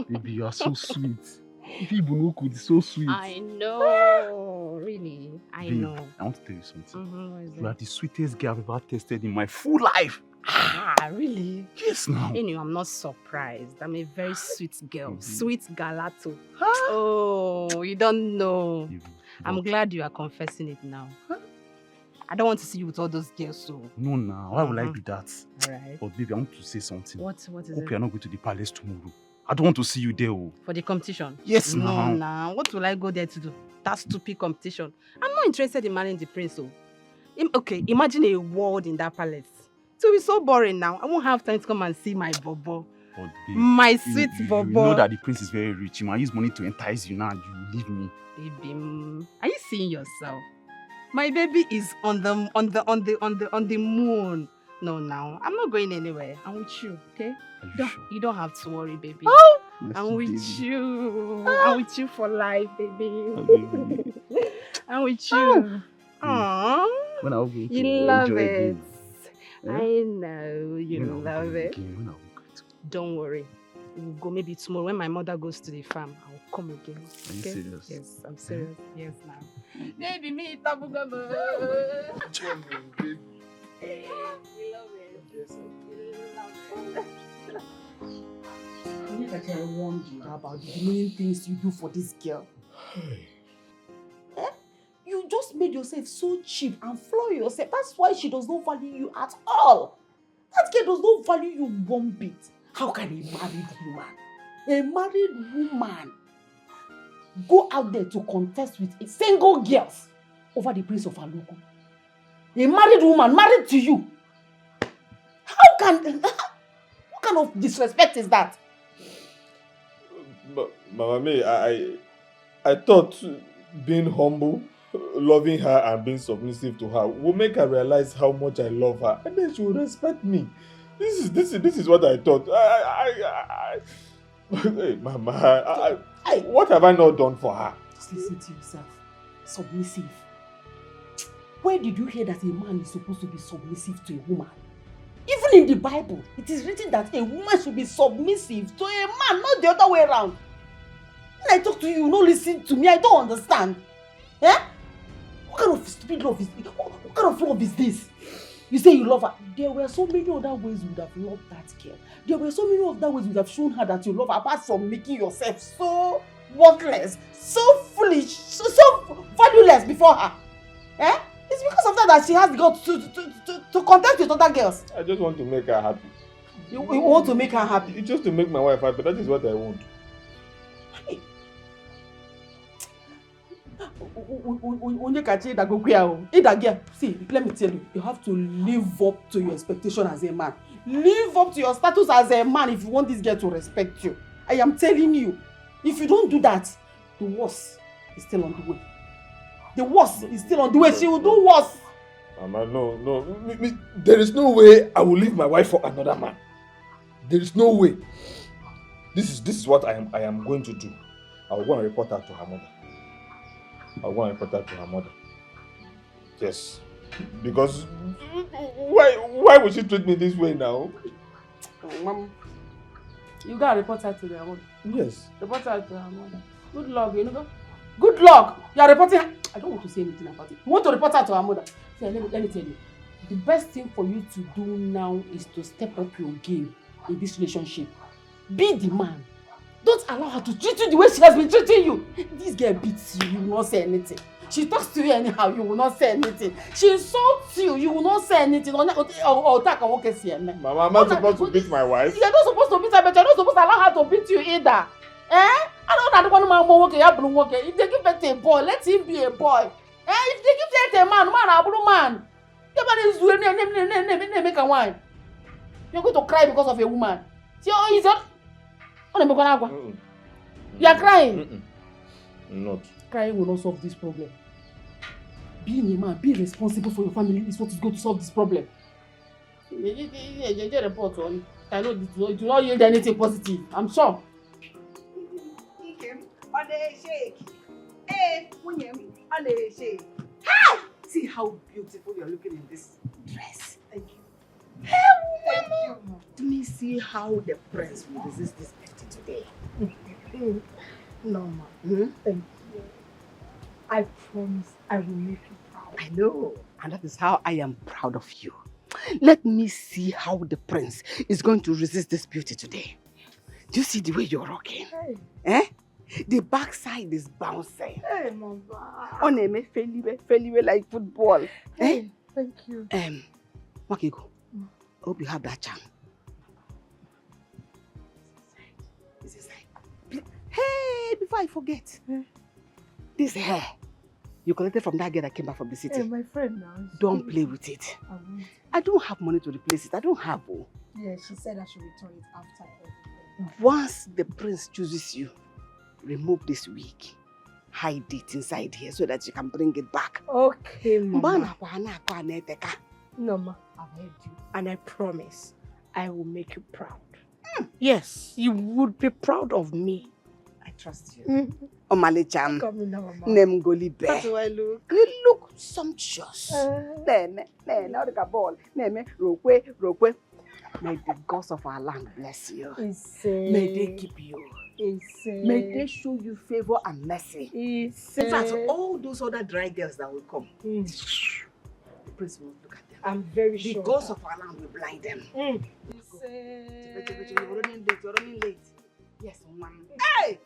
Baby, you are so sweet. People could so sweet. I know, really. I know. I want to tell you something. What is You are the sweetest girl I've ever tasted in my full life. Ah, really? Yes, now. Anyway, I'm not surprised. I'm a very sweet girl. Sweet galato. Oh, you don't know. I'm glad you are confessing it now. I don't want to see you with all those girls, so... No, now. Why would I be that? Alright. But baby, I want to say something. What is it? Hope you are not going to the palace tomorrow. I don't want to see you there. For the competition? Yes, no, now. Nah. What will I go there to do? That stupid competition. I'm not interested in marrying the prince, so... Okay, imagine a world in that palace. It will be so boring now. I won't have time to come and see my bobo. But babe, my sweet bobo. You know that the prince is very rich. He might use money to entice you now and you leave me. Baby, are you seeing yourself? My baby is on the moon. No, now I'm not going anywhere. I'm with you, okay? You don't have to worry, baby. Oh, I'm with baby. you. I'm with you for life, baby. Oh, baby. I'm with you. Aww. When are we going to You love enjoy it. again? I know you When are we love going it. again? When are we going to? Don't worry. We'll go maybe tomorrow when my mother goes to the farm. I'll come again. Are you serious? Yes, I'm serious. Yes, now. Baby, me, tabu gaba. Baby. We love it. Yes, I warned you about the mean things you do for this girl. You just made yourself so cheap and floor yourself. That's why she does not value you at all. That girl does not value you one bit. How can a married woman go out there to contest with a single girl over the prince of Aluku? A married woman married to you. What kind of disrespect is that? Mama May, I thought being humble, loving her and being submissive to her will make her realize how much I love her, and then she will respect me. This is what I thought. Hey, Mama, what have I not done for her? Just listen to yourself. Submissive. Where did you hear that a man is supposed to be submissive to a woman? Even in the Bible, it is written that a woman should be submissive to a man, not the other way around. When I talk to you, you don't listen to me. I don't understand. Eh? What kind of stupid love is this? What kind of love is this? You say you love her. There were so many other ways you would have loved that girl. There were so many other ways you would have shown her that you love her, apart from making yourself so worthless, so foolish, so valueless before her. Eh? It's because of that she has the guts to contest with other girls. I just want to make her happy. You want to make her happy? It's just to make my wife happy. That is what I want. Hey. See, let me tell you, you have to live up to your expectation as a man. Live up to your status as a man if you want this girl to respect you. I am telling you, if you don't do that, the worst is still on the way. The worst is still on the way. She will do worse. Mama, no. There is no way I will leave my wife for another man. There is no way. This is what I am going to do. I will go and report her to her mother. Yes. Because why would she treat me this way now? Mom, you gotta report her to their mother. Yes. Report her to her mother. Good luck, you know. Good luck. You are reporting her. I don't want to say anything about it. You want to report her to her mother. See, let me tell you. The best thing for you to do now is to step up your game in this relationship. Be the man. Don't allow her to treat you the way she has been treating you. This girl beats you, you will not say anything. She talks to you anyhow, you will not say anything. She insults you, you will not say anything. Mama, I'm not supposed to beat my wife. You're not supposed to beat her, but you're not supposed to allow her to beat you either. Eh? I don't know that if they give birth to a boy, let him be a boy. Eh? If they give birth to a man, man. You're going to cry because of a woman. See, you are crying. Not. Crying will not solve this problem. Being a man, be responsible for your family is what is going to solve this problem. Report on. I know it will not yield anything positive. I'm sure. See how beautiful you're looking in this dress. Thank you. Thank you. Let me see how the press will resist this attitude. today. No, ma. Thank you. I promise I will make you proud. I know, and that is how I am proud of you. Let me see how the prince is going to resist this beauty today. Do you see the way you're rocking? Hey. Eh? The backside is bouncing. Hey, mama. On a feliwe like football. Hey, Eh? thank you. Wakigo, hope you have that charm. It's inside. Hey, before I forget, this hair you collected from that girl that came back from the city. Hey, my friend now. Don't play with it. I won't. I don't have money to replace it. I don't have. Oh. Yeah, she said I should return it after everything. Once the prince chooses you, remove this wig. Hide it inside here so that you can bring it back. Okay, mama. No, ma, I've heard you. And I promise, I will make you proud. Yes, you would be proud of me. I trust you. Omale-chan, Come now, mama. Nemgolibe. How do I look? You look sumptuous. Rokwe. May the gods of our land bless you. May they keep you. May they show you favor and mercy. In fact, all those other dry girls that will come, the prince will look at them. I'm very sure. The gods of our land will blind them. You're running late. Yes, ma'am. Hey!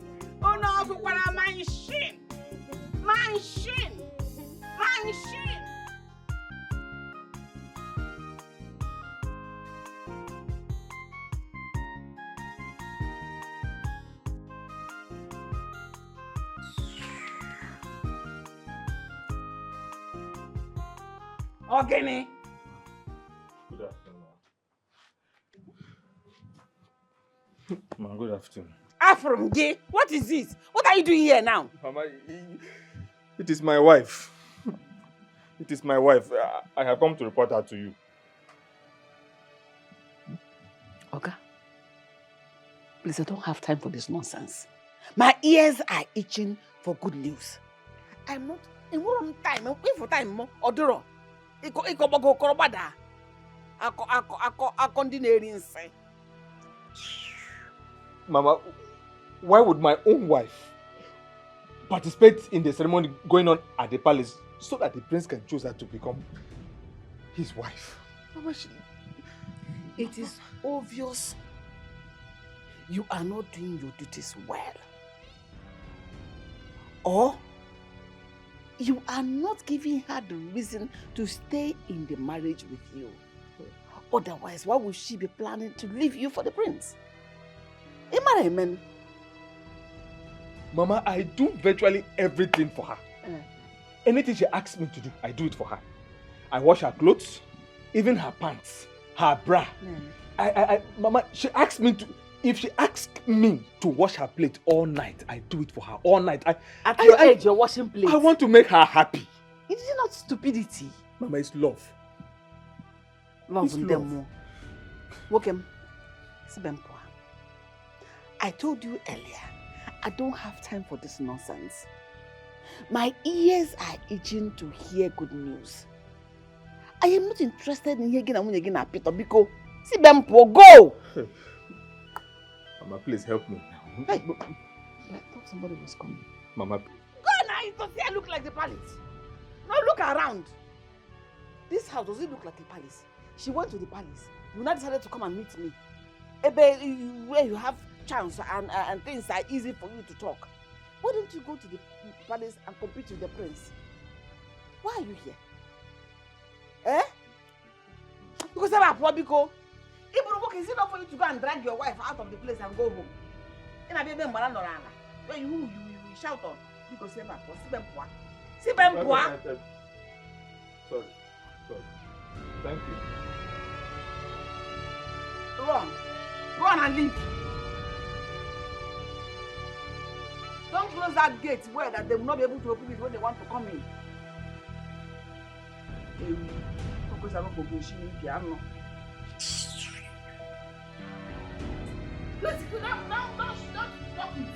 Oh no, for what am I shin? My shin! My shin! Ogbeni. Good afternoon. Ma, good afternoon. Afrom Gay, what is this? What are you doing here now? Mama, it is my wife. It is my wife. I have come to report her to you. Oga, please, I don't have time for this nonsense. My ears are itching for good news. I'm not in one time. I'm waiting for time more. Odoro. Iko bago korobada. Ako ndineri nse. Mama, why would my own wife participate in the ceremony going on at the palace so that the prince can choose her to become his wife? Mama, it is obvious you are not doing your duties well. Or you are not giving her the reason to stay in the marriage with you. Otherwise, why would she be planning to leave you for the prince? Amen. Mama, I do virtually everything for her. Anything she asks me to do, I do it for her. I wash her clothes, even her pants, her bra. Mama, she asks me to, if she asks me to wash her plate all night, I do it for her all night. At your age, you're washing plates. I want to make her happy. It is not stupidity. Mama, it's love. Love them. Wokem, I told you earlier, I don't have time for this nonsense. My ears are itching to hear good news. I am not interested in hearing a Peter Biko. Sibempo, go! Mama, please help me. Hey, I thought somebody was coming. Mama. Go now, it does it look like the palace. Now look around. This house, does it look like a palace? She went to the palace. You now decided to come and meet me. Where you have chance and things are easy for you to talk. Why don't you go to the palace and compete with the prince? Why are you here? Eh? Because I'm a Biko. Is it not for you to go and drag your wife out of the place and go home? In a baby Maranora, where you shout on because Sorry. Thank you. Run and leave. Don't close that gate where that they will not be able to open it when they want to come in. Let's go down, stop it.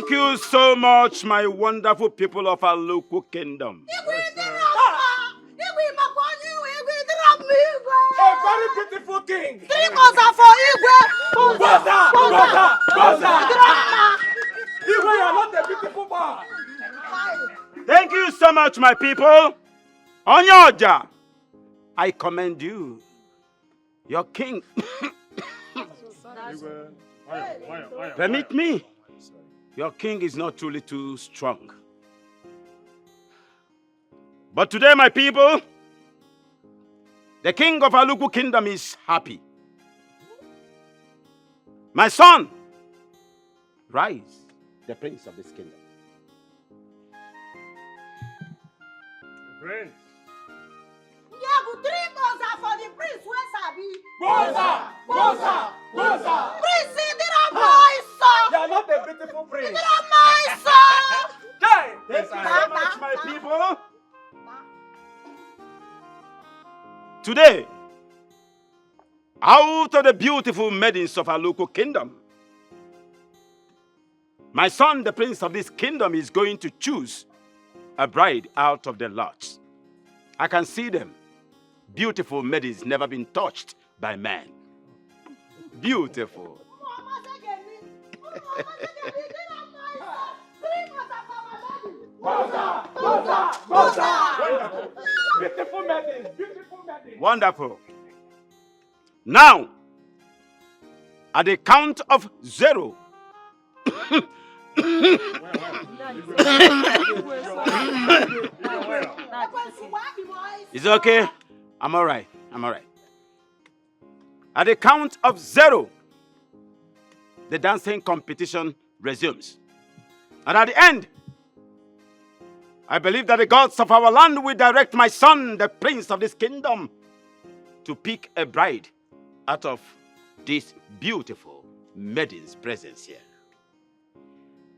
Thank you so much, my wonderful people of our local kingdom. A very beautiful king. 3 Kosa for Igwe. Kosa! Igwe, you are not a beautiful boy. Thank you so much, my people. Onyoja, I commend you. Your king. Permit me. Your king is not truly too strong. But today, my people, the king of our local kingdom is happy. My son, rise, the prince of this kingdom. Prince. Yeah, 3 Kosa for the prince. Where Sabi? Kosa! Prince, they are my son. You are not a beautiful prince. They are my son. Thank you so much, my people. Today, out of the beautiful maidens of our local kingdom, my son, the prince of this kingdom, is going to choose a bride out of the lots. I can see them. Beautiful maidens never been touched by man. Beautiful. Beautiful maidens. Wonderful. Now, at the count of 0. Is it okay? I'm all right. At the count of 0, the dancing competition resumes. And at the end, I believe that the gods of our land will direct my son, the prince of this kingdom, to pick a bride out of this beautiful maiden's presence here.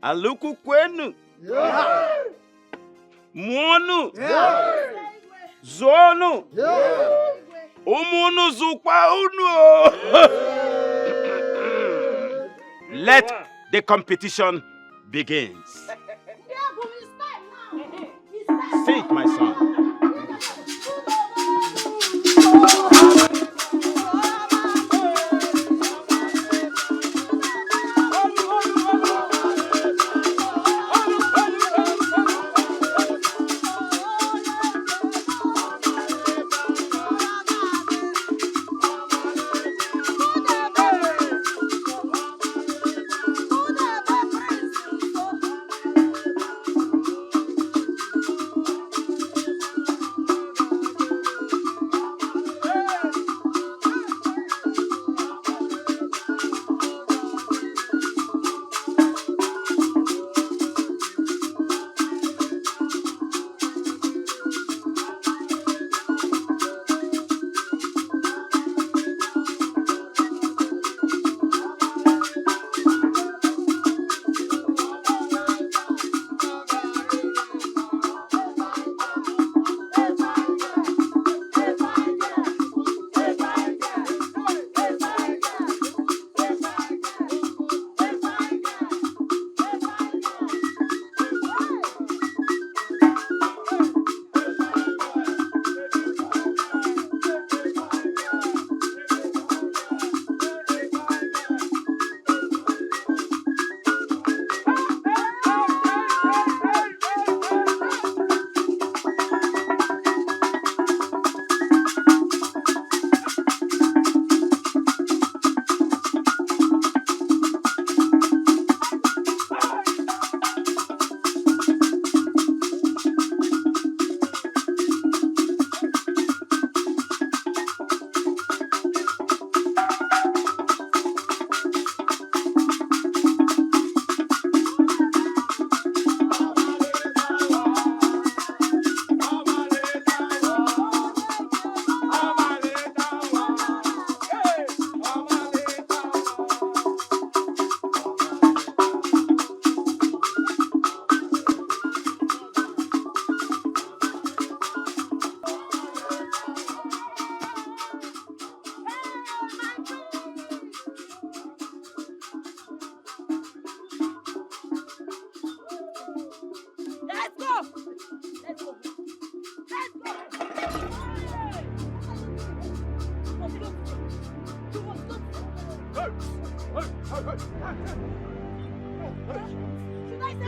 Aluku kwenu. Mwonu. Zonu. Umunu zukwa unu. Let the competition begins. Sit, my son.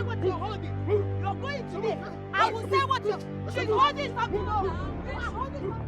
say what you're holding. You're going today. I will say what you're... She's holding something. You are holding something.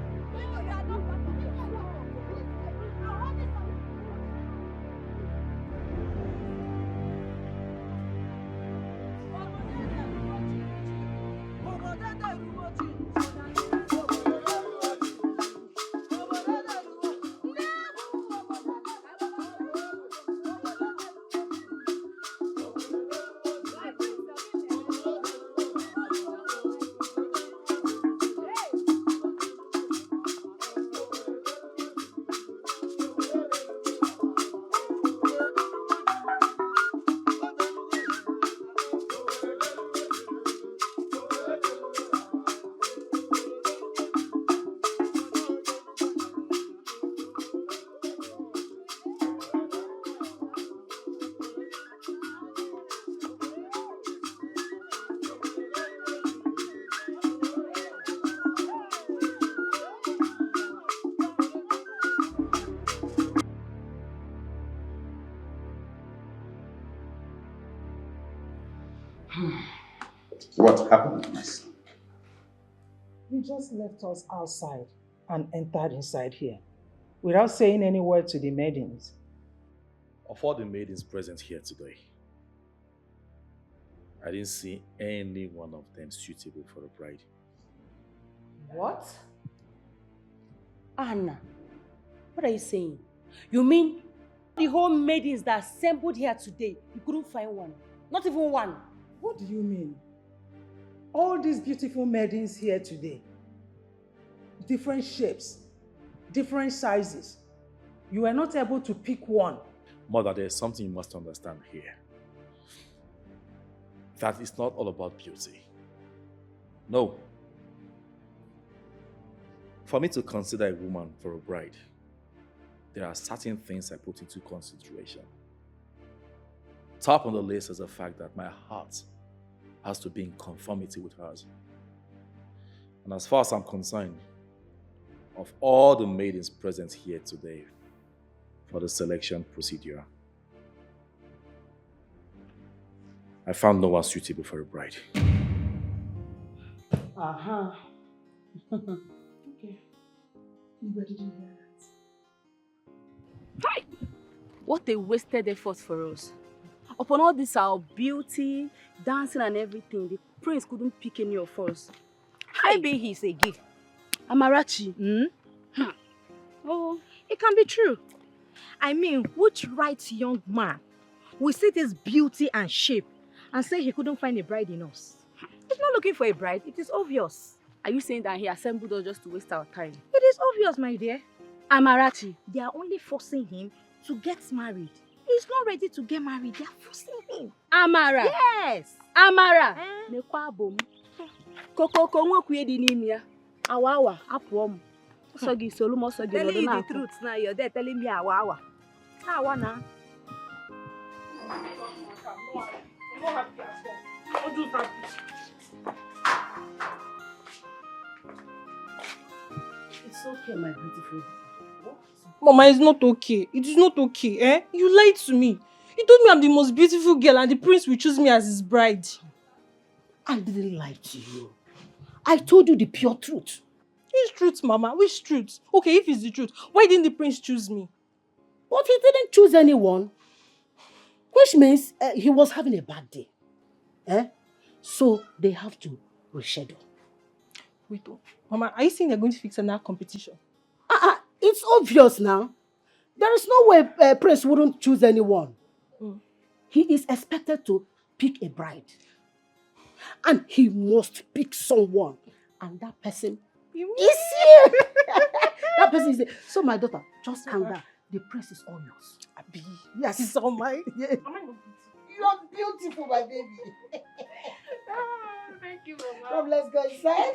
What happened, my son? He just left us outside and entered inside here without saying any word to the maidens. Of all the maidens present here today, I didn't see any one of them suitable for a bride. What? Anna, what are you saying? You mean the whole maidens that assembled here today, you couldn't find one? Not even one? What do you mean? All these beautiful maidens here today, different shapes, different sizes. You were not able to pick one. Mother, there's something you must understand here. That it's not all about beauty. No. For me to consider a woman for a bride, there are certain things I put into consideration. Top on the list is the fact that my heart has to be in conformity with hers. And as far as I'm concerned, of all the maidens present here today for the selection procedure, I found no one suitable for a bride. Uh-huh. Okay. Nobody didn't hear that. Hi! What a wasted effort for us. Upon all this, our beauty, dancing and everything, the prince couldn't pick any of us. Maybe he's a gay. Amarachi. Oh, it can be true. I mean, which right young man will see this beauty and shape and say he couldn't find a bride in us? He's not looking for a bride. It is obvious. Are you saying that he assembled us just to waste our time? It is obvious, my dear. Amarachi. They are only forcing him to get married. He's not ready to get married. They are forcing him. Amara. Yes. Amara. Nekwa bom. Koko nwa kuye di n'imi ya. Awa apụọ m. Ọsọ gị solu m ọsọ gị Telling nọdụ you na the truth now, you're there telling me awa. Awa na. It's okay, my beautiful. Mama, it's not okay. It is not okay, eh? You lied to me. You told me I'm the most beautiful girl and the prince will choose me as his bride. I didn't lie to you. I told you the pure truth. Which truth, Mama? Which truth? Okay, if it's the truth, why didn't the prince choose me? But he didn't choose anyone. Which means he was having a bad day. So they have to reschedule. Wait, Mama, are you saying they're going to fix another competition? It's obvious now. There is no way Prince wouldn't choose anyone. He is expected to pick a bride. And he must pick someone. And that person is here. That person is here. So my daughter, just calm down. The prince is all yours. Abi, yes, it's all mine. Yeah. You're beautiful, my baby. Thank you, Mama. Come, let's go inside.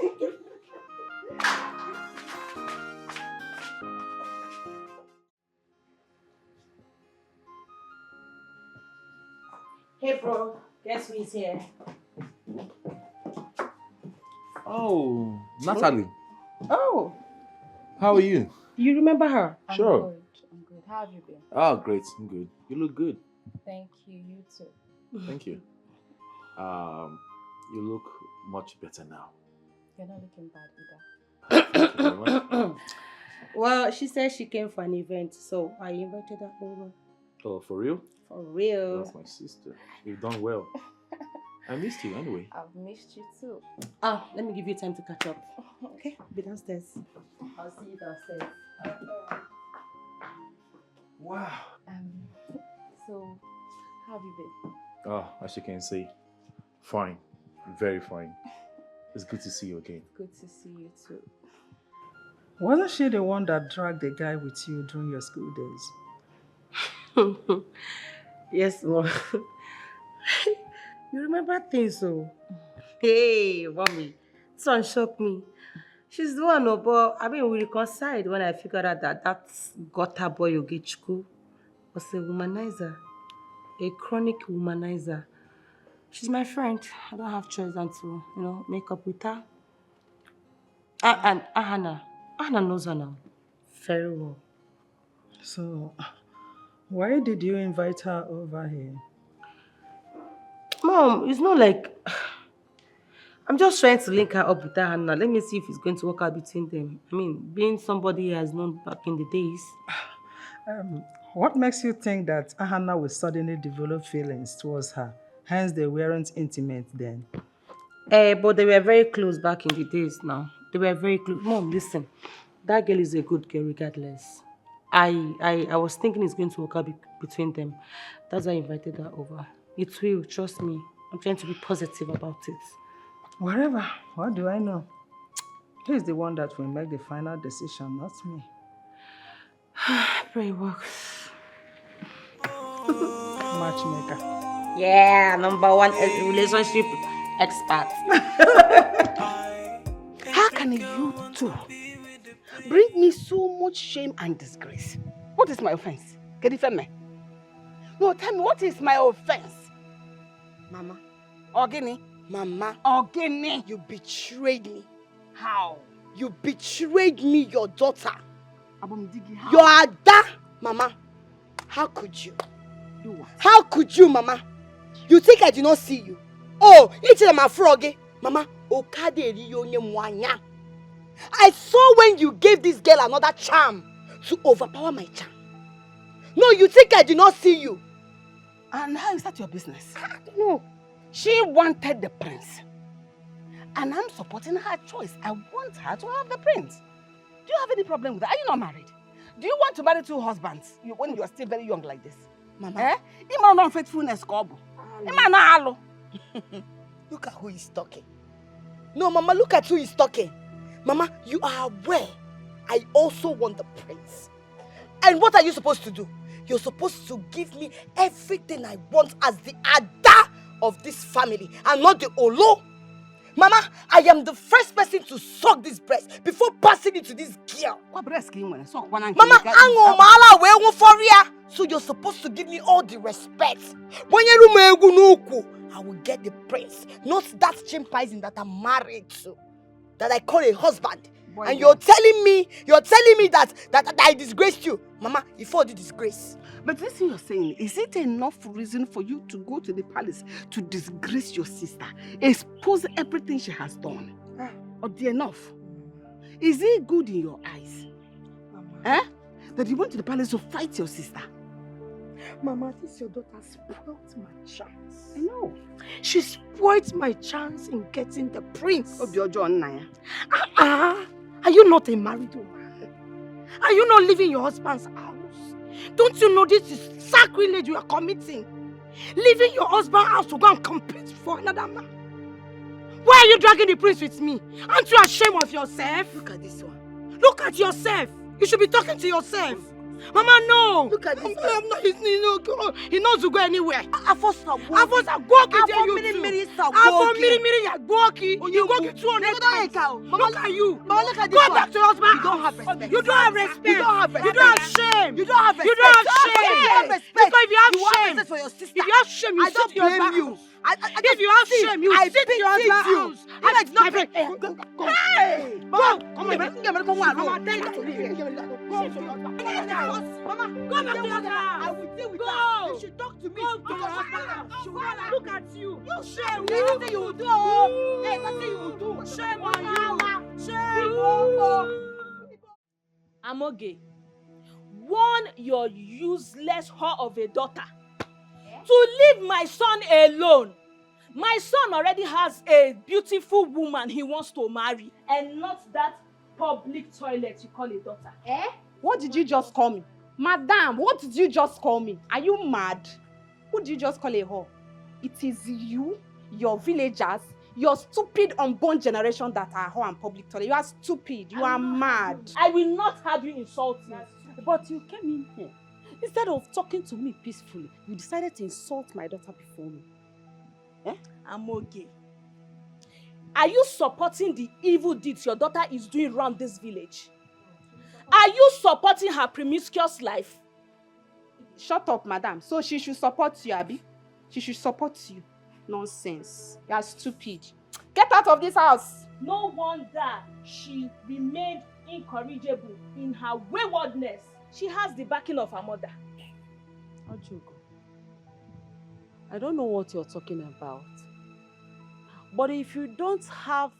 Hey, bro. Guess who is here? Oh, Natalie. Oh. How are you? You remember her? Sure. I'm good. How have you been? Oh, great. I'm good. You look good. Thank you. You too. Thank you. You look much better now. You're not looking bad either. Thank you very much. Well, she said she came for an event, so I invited her over. Oh, for real? For real. That's my sister. You've done well. I missed you anyway. I've missed you too. Let me give you time to catch up. Okay, be downstairs. I'll see you downstairs. Wow. So, how have you been? Oh, as you can see, fine. Very fine. It's good to see you again. Good to see you too. Wasn't she the one that dragged the guy with you during your school days? Yes, Mom. You remember things, so. Hey, mommy. This one shocked me. She's the one, but I mean, we reconciled when I figured out that gutter boy Ogechukwu was a womanizer. A chronic womanizer. She's my friend. I don't have choice than to, make up with her. And Hannah knows her now. Very well. So, why did you invite her over here? Mom, it's not like... I'm just trying to link her up with Hannah. Let me see if it's going to work out between them. I mean, being somebody he has known back in the days. What makes you think that Hannah will suddenly develop feelings towards her? Hence, they weren't intimate then. But they were very close back in the days now. They were very close. Mom, listen. That girl is a good girl regardless. I was thinking it's going to work out between them. That's why I invited her over. It will, trust me. I'm trying to be positive about it. Whatever. What do I know? He's the one that will make the final decision, not me. Pray it works. Matchmaker. Yeah, #1 relationship expert. How can you two bring me so much shame and disgrace? What is my offense? Can you tell me? No, tell me, what is my offense? Mama. Ogeni. Mama. Ogeni. You betrayed me. How? You betrayed me, your daughter. Abomdigi, how? Your Ada. Mama. How could you? You what? How could you, Mama? You think I did not see you? Oh, it's my frog. Mama, I saw when you gave this girl another charm to overpower my charm. No, you think I did not see you? And how is that your business? I don't know. She wanted the prince. And I'm supporting her choice. I want her to have the prince. Do you have any problem with that? Are you not married? Do you want to marry 2 husbands when you are still very young like this? Mama. Eh? Ima no faithfulness kobo. Ima na halo. Look at who is talking. No, Mama, look at who is talking. Mama, you are aware I also want the prince. And what are you supposed to do? You're supposed to give me everything I want as the Ada of this family and not the Olo. Mama, I am the first person to suck this breast before passing it to this girl. Mama, so you're supposed to give me all the respect. I will get the prince, not that chimpanzee that I'm married to, that I call a husband. Boy, and you're telling me that I disgraced you. Mama, you fought the disgrace. But this thing you're saying, is it enough reason for you to go to the palace to disgrace your sister, expose everything she has done? Or the enough? Is it good in your eyes? Mama. That you went to the palace to fight your sister? Mama, this your daughter spoiled my chance. I know. She spoiled my chance in getting the prince. Of your John Naya. Are you not a married woman? Are you not leaving your husband's house? Don't you know this is sacrilege you are committing? Leaving your husband's house to go and compete for another man? Why are you dragging the prince with me? Aren't you ashamed of yourself? Look at this one. Look at yourself. You should be talking to yourself. Mama, no. Look at this. He knows to go anywhere. Afosa go ki Look at you. Mama, look at this. Go back to your husband. You don't have respect. You don't have respect. You don't have respect. You don't have shame. You don't have respect. You don't have shame. You have respect. Because if you have you shame, have respect for your sister. if you have shame, you I don't sit to your blame husband. you. If you have shame, you sit in your husband's house. Alex, my friend. Hey! Mama, come here. Mama, tell you to leave. Mama, go back to your house. I will deal with her. You should talk to me. Look at you. You shame. There's nothing you will do. There's nothing you will do. Shame on you. Shame. Amoge, warn your useless whore of a daughter to leave my son alone. My son already has a beautiful woman he wants to marry, and not that public toilet you call a daughter. What did you just call me? Madam, what did you just call me? Are you mad? Who did you just call a whore? It is you, your villagers, your stupid unborn generation that are whore and public toilet. You are stupid. You are mad. I will not have you insult me. But you came in here. Instead of talking to me peacefully, you decided to insult my daughter before me. Amoge, are you supporting the evil deeds your daughter is doing around this village? Are you supporting her promiscuous life? Shut up, madam. So she should support you, Abi? She should support you. Nonsense. You are stupid. Get out of this house. No wonder she remained incorrigible in her waywardness. She has the backing of her mother. Ojugo, I don't know what you're talking about. But if you don't have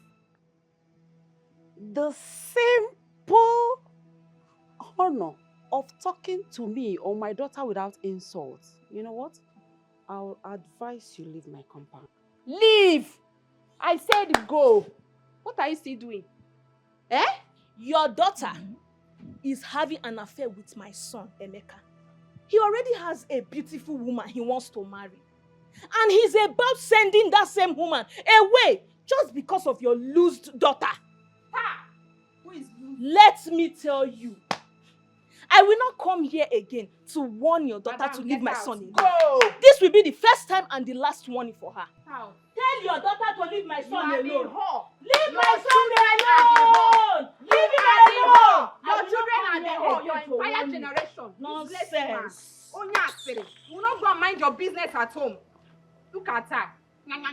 the simple honor of talking to me or my daughter without insult, you know what? I'll advise you leave my compound. Leave! I said go. What are you still doing? Your daughter is having an affair with my son, Emeka. He already has a beautiful woman he wants to marry. And he's about sending that same woman away just because of your loosed daughter. Who is loose? Let me tell you, I will not come here again to warn your daughter to leave my son alone. Go! This will be the first time and the last warning for her. How? Tell your daughter to leave my son alone. Leave Your my son alone! Leave him alone! Your children are the whore. Your entire Alone. generation. Nonsense. You will not go and mind your business at home. Look at her. Mama,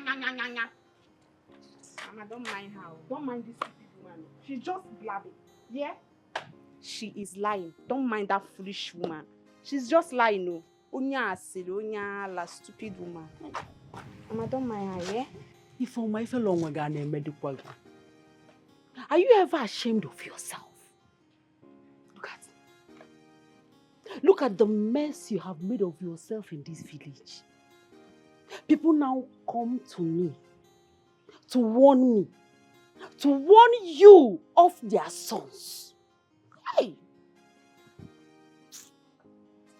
don't mind her. Don't mind this stupid woman. She's just blabbing. Yeah? She is lying. Don't mind that foolish woman. She's just lying, no. Onya la stupid woman. Mama, don't mind her, yeah? If on my fellow medical, are you ever ashamed of yourself? Look at the mess you have made of yourself in this village. People now come to me to warn you of their sons. Hey!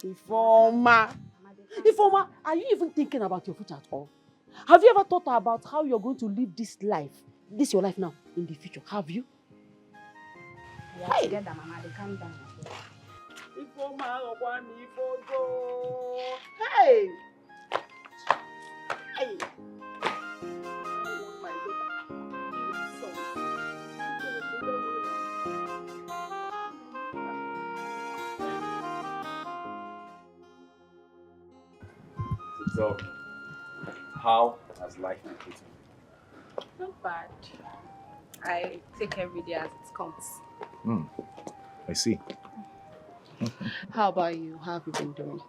Informer, are you even thinking about your future at all? Have you ever thought about how you're going to live this life, your life now, in the future? Have you? Yeah, hey. Together, Mama, they calm down. Hey! Hey! So, how has life been treating you? Not bad. I take every day as it comes. I see. How about you? How have you been doing?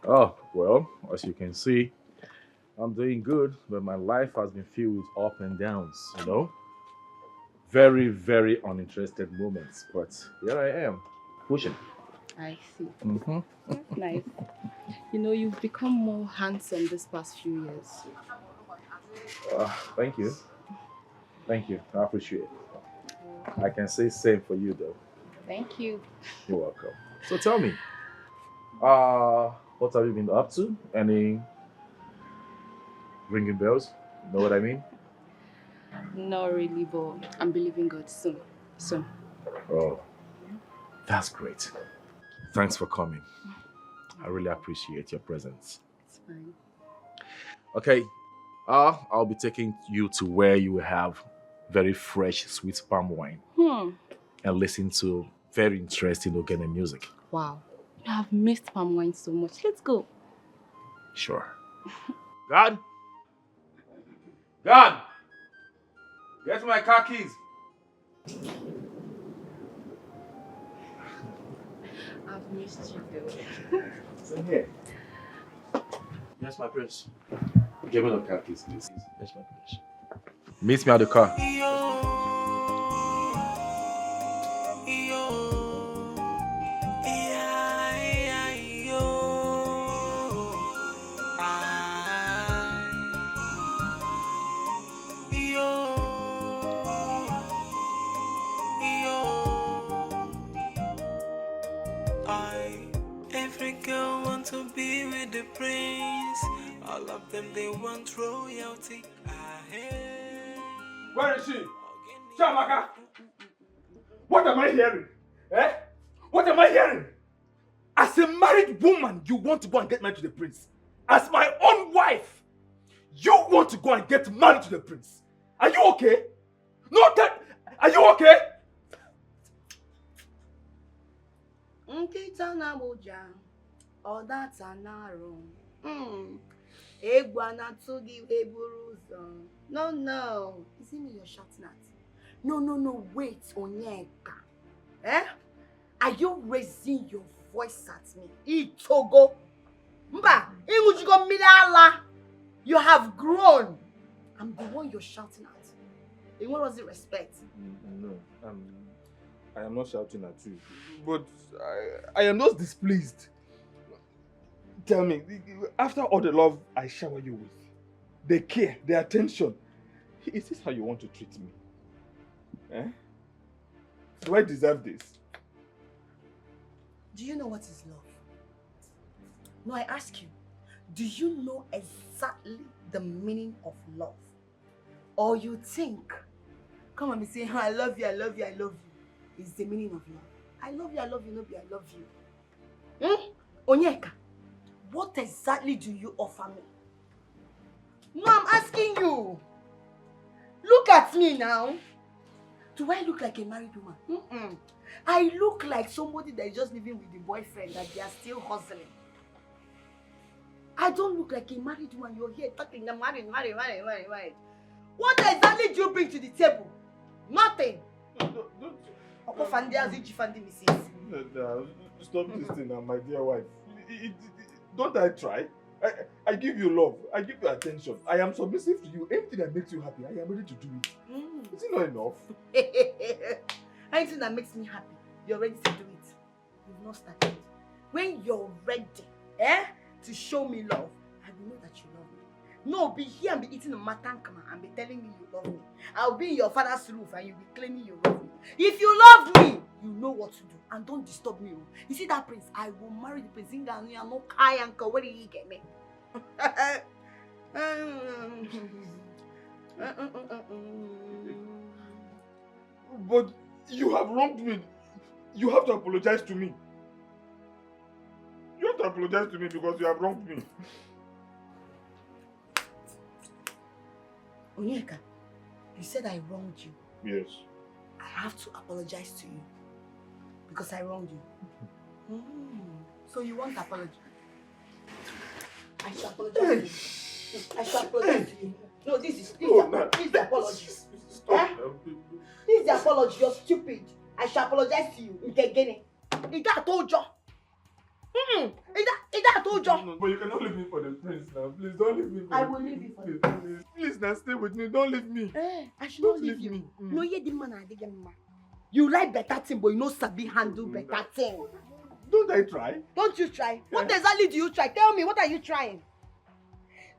Oh, well, as you can see, I'm doing good, but my life has been filled with up and downs, you know? Very, very uninterested moments, but here I am, pushing. I see. That's nice. You know, you've become more handsome this past few years. Thank you. Thank you. I appreciate it. I can say same for you, though. Thank you. You're welcome. So tell me, what have you been up to? Any ringing bells? You know what I mean? Not really, but I'm believing God soon. Soon. Oh, that's great. Thanks for coming. I really appreciate your presence. It's fine. Okay, I'll be taking you to where you will have very fresh, sweet palm wine and listen to very interesting Ogeni music. Wow, you have missed palm wine so much. Let's go. Sure. God, Dad! Get my car keys. I've missed you, though. Same here. Yes, my prince. Give me the car keys, please. Yes, my prince. Meet me at the car. Every girl wants to be with the prince. All of them, they want royalty. Where is she? Shamaka! What am I hearing? Eh? What am I hearing? As a married woman, you want to go and get married to the prince. As my own wife, you want to go and get married to the prince. Are you okay? No, that. Are you okay? Nkita na moja, all that's an arrow. Egwana tugi weburuzo. No. Is it me you're shouting at? No, wait, Onyeka. Eh? Are you raising your voice at me? Itogo. Mba, imujigo milala. You have grown. I'm the one you're shouting at. And what was the respect? No, I am not shouting at you. But I am just displeased. Tell me, after all the love I shower you with, the care, the attention, is this how you want to treat me? Eh? Do I deserve this? Do you know what is love? No, I ask you, do you know exactly the meaning of love? Or you think, come on, be saying, I love you, is the meaning of love. I love you, no be I love you. Onyeka, what exactly do you offer me? No, I'm asking you. Look at me now. Do I look like a married woman? I look like somebody that is just living with the boyfriend that they are still hustling. I don't look like a married woman. You're here talking the married. What exactly do you bring to the table? Nothing. Stop this thing now, my dear wife. Don't I try? I give you love. I give you attention. I am submissive to you. Anything that makes you happy, I am ready to do it. Is it not enough? Anything that makes me happy, you're ready to do it. You've not started. When you're ready, to show me love, I will know that you love me. No, be here and be eating a matankama and be telling me you love me. I'll be in your father's roof and you'll be claiming you love me. If you love me, you know what to do. And don't disturb me. You see that prince? I will marry the prince. No kai uncle. Where did he get me? But you have wronged me. You have to apologize to me. You have to apologize to me because you have wronged me. Onyeka, you said I wronged you. Yes. I have to apologize to you because I wronged you. So you want apology? I shall apologize to you. I shall apologize to you. No, this is the apology. This is the apology. You're stupid. I shall apologize to you. Is that I told you? Is that I told you? No, but you cannot leave me for the prince now. Please don't leave me for I will leave you for the prince. Please now stay with me. Don't leave me. I should not leave you. No, you didn't man. You like better thing, but you know sabi handle better thing. Don't I try? Don't you try? What exactly do you try? Tell me, what are you trying?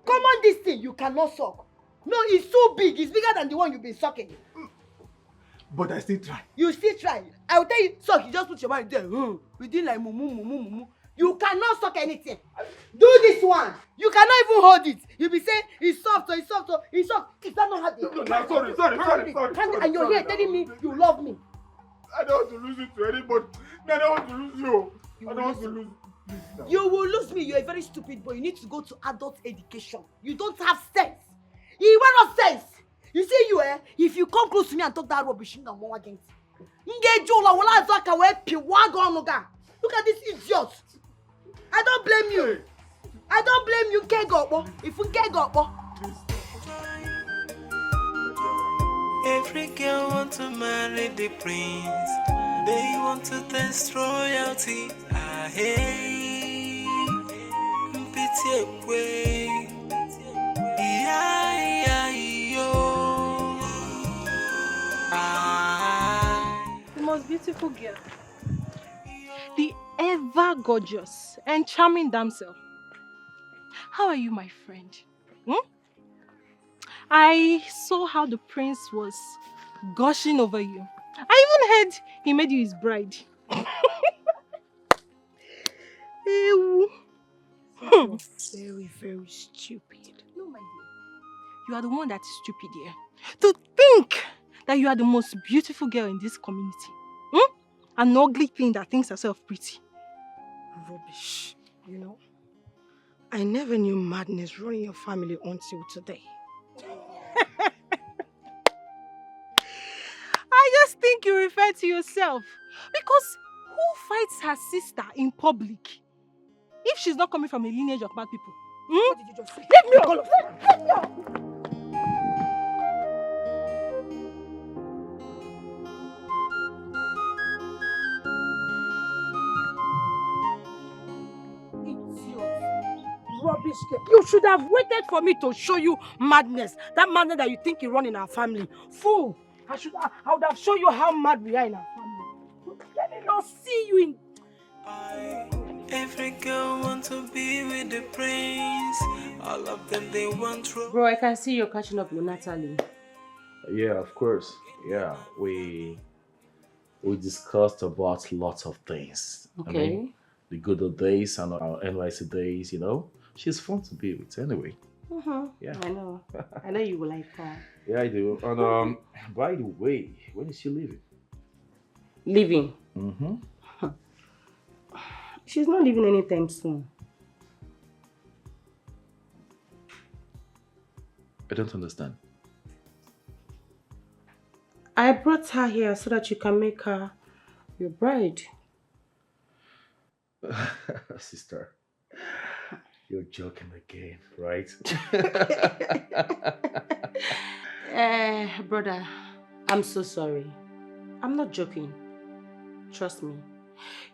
Come on, this thing you cannot suck. No, it's so big. It's bigger than the one you've been sucking. But I still try. You still try. I will tell you, suck. You just put your mind there. Within like mumu. You cannot suck anything. Do this one. You cannot even hold it. You'll be saying it's soft, so it's soft, so it's soft. Is that not how they? No, sorry. And you're here telling me you love me. I don't want to lose you to anybody. I don't want to lose you. I don't want to lose. You will lose me. You're a very stupid boy. You need to go to adult education. You don't have sense. You want no sense. You see you, if you come close to me and talk that rubbish, I'm more against you. Look at this idiot. I don't blame you. I don't blame you. If you get up, Every girl want to marry the prince. They want to taste royalty. Ah, hey, pity away. Yeah, yo. Ah. The most beautiful girl. The ever gorgeous and charming damsel. How are you, my friend? I saw how the prince was gushing over you. I even heard he made you his bride. You're very, very stupid. No, my dear. You are the one that is stupid here. To think that you are the most beautiful girl in this community. An ugly thing that thinks herself pretty. Rubbish. You know, I never knew madness running your family until today. I just think you refer to yourself. Because who fights her sister in public if she's not coming from a lineage of bad people? What did you just say? Let me up! Let me up! Rubbish girl. You should have waited for me to show you madness. That madness that you think you run in our family. Fool! I would have shown you how mad we are in our family. Let me not see you in... Every girl want to be with the prince. All of them they want to. Bro, I can see you're catching up with Natalie. Yeah, of course. Yeah, we discussed about lots of things. Okay. I mean, the good old days and our NYC days, you know. She's fun to be with anyway. Yeah. I know. I know you will like her. Yeah, I do. And by the way, when is she leaving? Leaving? Mm-hmm. She's not leaving anytime soon. I don't understand. I brought her here so that you can make her your bride. Sister, you're joking again, right? Brother, I'm so sorry. I'm not joking. Trust me.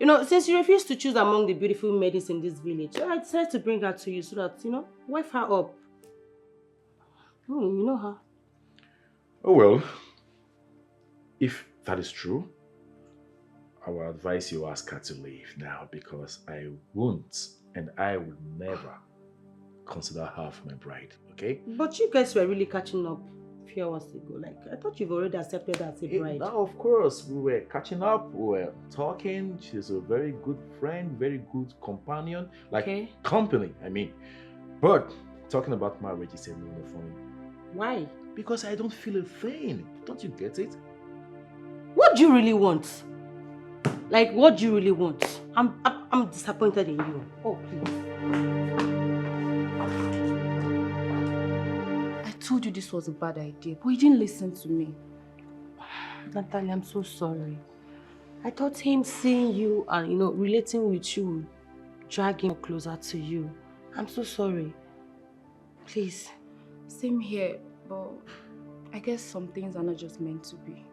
You know, since you refused to choose among the beautiful maidens in this village, I decided to bring her to you so that, you know, wife her up. You know her. Oh well, if that is true, I will advise you ask her to leave now because I won't and I will never consider her for my bride, okay? But you guys were really catching up a few hours ago. Like, I thought you've already accepted her as a bride. Now, of course, we were catching up, we were talking. She's a very good friend, very good companion, like company, I mean. But talking about marriage is a no-no for me. Why? Because I don't feel a thing. Don't you get it? What do you really want? Like, what do you really want? I'm disappointed in you. Oh, please. I told you this was a bad idea, but you didn't listen to me. Natalie, I'm so sorry. I thought him seeing you and, you know, relating with you would drag him closer to you. I'm so sorry. Please. Same here, but I guess some things are not just meant to be.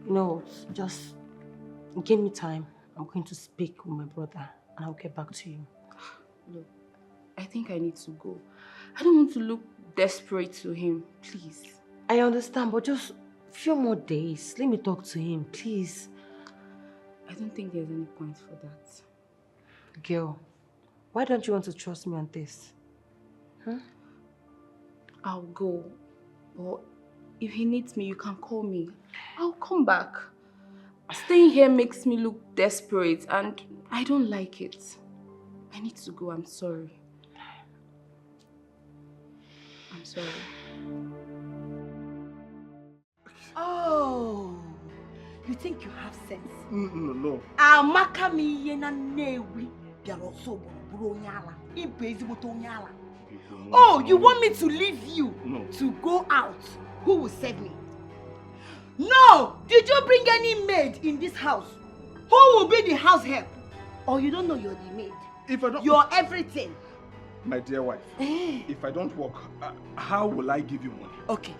No, just give me time. I'm going to speak with my brother and I'll get back to you. Look, I think I need to go. I don't want to look desperate to him, please. I understand, but just a few more days. Let me talk to him, please. I don't think there's any point for that. Girl, why don't you want to trust me on this? Huh? I'll go, but if he needs me, you can call me. I'll come back. Staying here makes me look desperate and I don't like it. I need to go, I'm sorry. I'm sorry. Oh, you think you have sense? No. Amaka mi yena newi biaro so buru onyala. Ibe ezigboto onyala. Oh, you want me to leave you to go out? Who will save me? No! Did you bring any maid in this house? Who will be the house help? Or you don't know you're the maid? If I don't... You're everything. My dear wife, if I don't work, how will I give you money? Okay.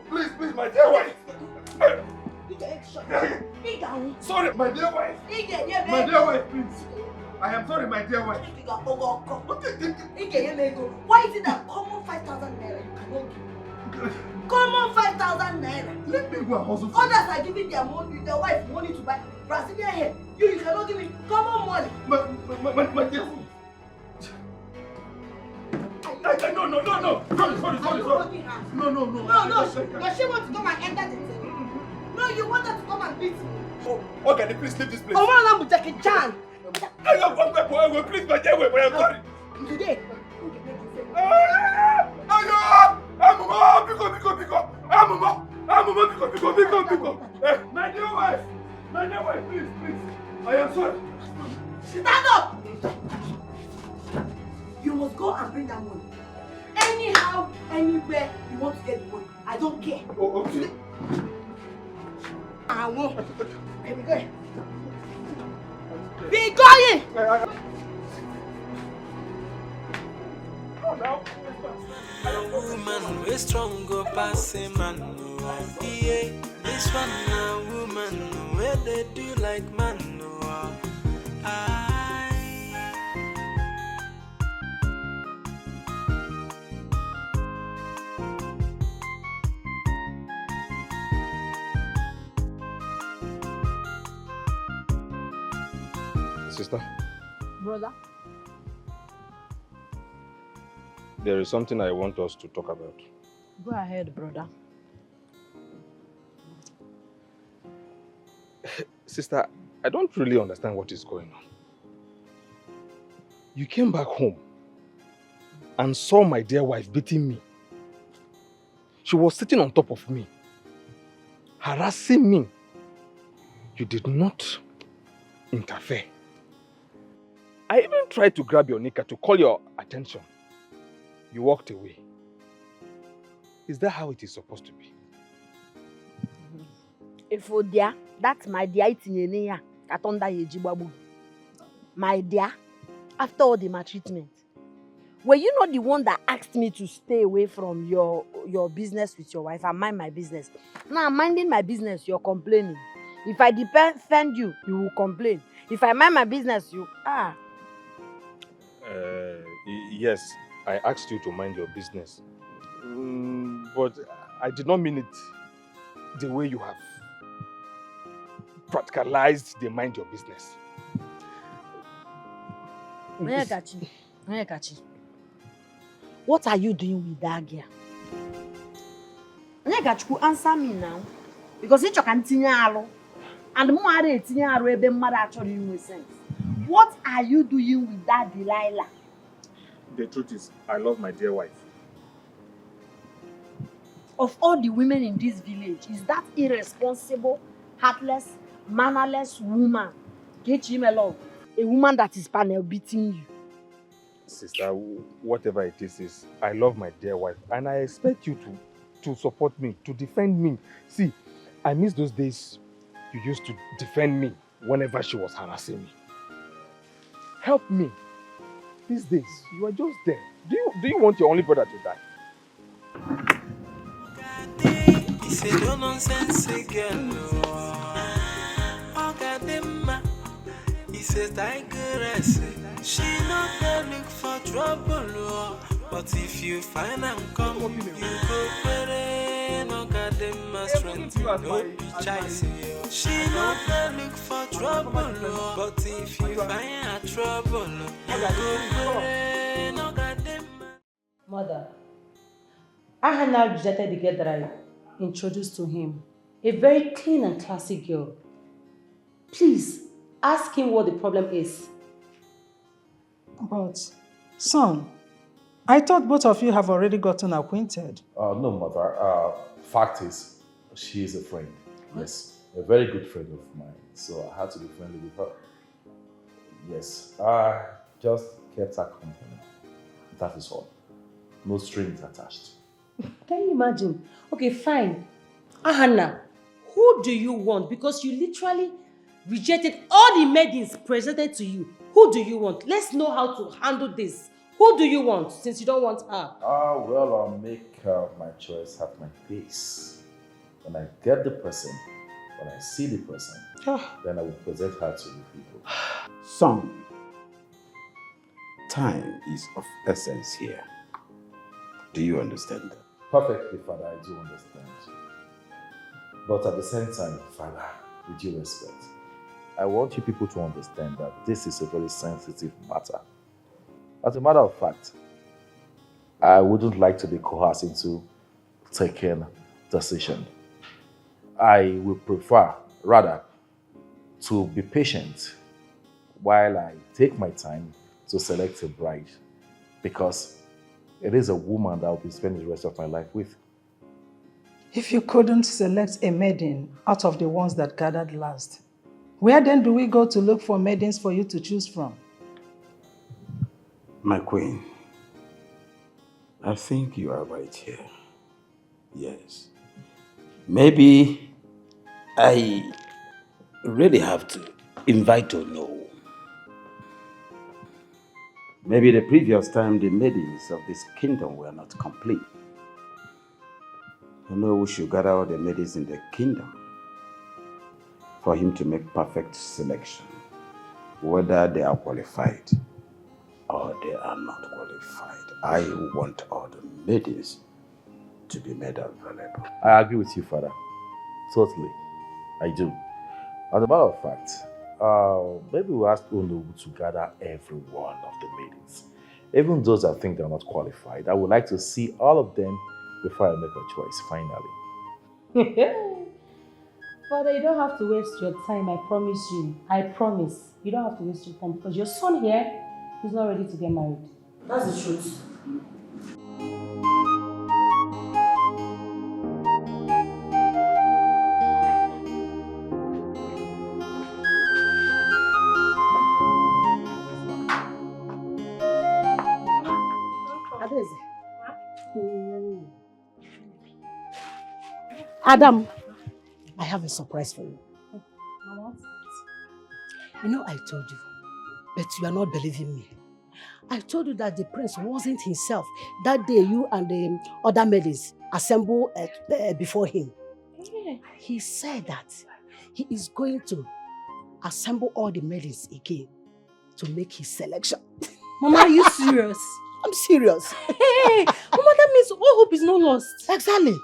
Please, my dear wife. Sorry, my dear wife. My dear wife, please. I am sorry, my dear wife. Why is it that common 5,000 naira you cannot give? Common 5,000 naira. Let me go and hustle for Others are giving their wife money to buy Brazilian hair. You cannot give me common money. My dear wife. No. Sorry. No. Does she want to come and enter the thing? No, you want her to come and beat me. Oh, okay, please leave this place. I want to take a chance. Please, my dear wife, I am sorry. Today. My dear wife, please. I am sorry. Stand up! You must go and bring that money. Anyhow, anywhere you want to get the money. I don't care. Oh, okay. I won't. Okay, be going. Be going! A woman way strong go pass a man. Yeah, this one a woman where they do like man. Sister? Brother? There is something I want us to talk about. Go ahead, brother. Sister, I don't really understand what is going on. You came back home and saw my dear wife beating me. She was sitting on top of me, harassing me. You did not interfere. I even tried to grab your knicker to call your attention. You walked away. Is that how it is supposed to be? If dear, that's my dear, it's in here. My dear, after all the maltreatment, were you not the one that asked me to stay away from your business with your wife and mind my business? Now I'm minding my business, you're complaining. If I defend you, you will complain. If I mind my business, you Yes, I asked you to mind your business. But I did not mean it the way you have practicalized the mind your business. Onyekachi, what are you doing with that girl? Onyekachi, answer me now. Because it's your continue and more are ebe sense. What are you doing with that Delilah? The truth is, I love my dear wife. Of all the women in this village, is that irresponsible, heartless, mannerless woman, get him along? A woman that is panel beating you. Sister, whatever it is, I love my dear wife and I expect you to support me, to defend me. See, I miss those days you used to defend me whenever she was harassing me. Help me. These days, you are just there. Do you want your only brother to die? It's a no-nonsense again. Ogadi, it's a Tigeress. She not there look for trouble, but if you find and come, you go pray. Ogadi, strength, no be chasing. She not there look for trouble, but if you find her trouble, you go pray. Ogadi. Mother, Ahana rejected the girl that I introduced to him. A very clean and classy girl. Please, ask him what the problem is. But, son, I thought both of you have already gotten acquainted. No, mother. Fact is, she is a friend. Yes, a very good friend of mine. So I had to be friendly with her. Yes, I just kept her company. That is all. No strings attached. Can you imagine? Okay, fine. Ahana, who do you want? Because you literally rejected all the maidens presented to you. Who do you want? Let's know how to handle this. Who do you want since you don't want her? Well, I'll make my choice at my pace. When I get the person, when I see the person, then I will present her to the people. Son, time is of essence here. Do you understand that? Perfectly, Father, I do understand. But at the same time, Father, with due respect, I want you people to understand that this is a very sensitive matter. As a matter of fact, I wouldn't like to be coerced into taking decision. I would prefer, rather, to be patient while I take my time to select a bride, because it is a woman that I'll be spending the rest of my life with. If you couldn't select a maiden out of the ones that gathered last, where then do we go to look for maidens for you to choose from? My queen, I think you are right here. Yes. Maybe I really have to invite to know. Maybe the previous time the maidens of this kingdom were not complete. You know, we should gather all the maidens in the kingdom for him to make perfect selection, whether they are qualified or they are not qualified. I want all the maidens to be made available. I agree with you, Father. Totally. I do. As a matter of fact, maybe we'll ask Onowu to gather every one of the maidens. Even those that think they're not qualified. I would like to see all of them before I make a choice, finally. Father, you don't have to waste your time, I promise you. I promise. You don't have to waste your time because your son here is not ready to get married. That's the truth. Adam, I have a surprise for you. You know, I told you, but you are not believing me. I told you that the prince wasn't himself. That day, you and the other maidens assembled before him. Yeah. He said that he is going to assemble all the maidens again to make his selection. Mama, are you serious? I'm serious. Hey, Mama, that means all hope is not lost. Exactly.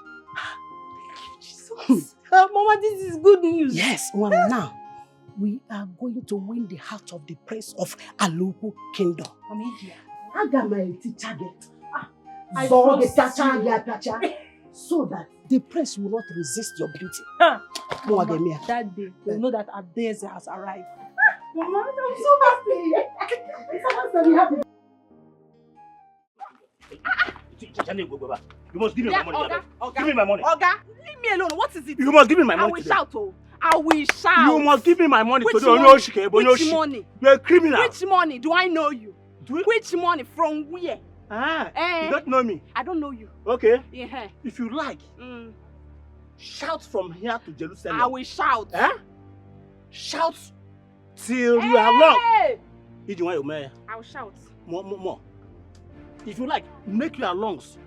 Jesus. Mama, this is good news. Yes, well, now we are going to win the heart of the prince of Alupu Kingdom. So that the prince will not resist your beauty. Mama, that day, you know that Adeze has arrived. Mama, I'm so happy. You must give me my money. Give me my money. Oga, leave me alone. What is it? You must give me my money. I will shout, oh. I will shout. You must give me my money. Which today. money? Which money? You're a criminal. Which money? Do I know you? Which money? From where? You don't know me. I don't know you. Okay. Yeah. If you like, shout from here to Jerusalem. I will shout. Shout till you are long. I will shout. More. If you like, make your lungs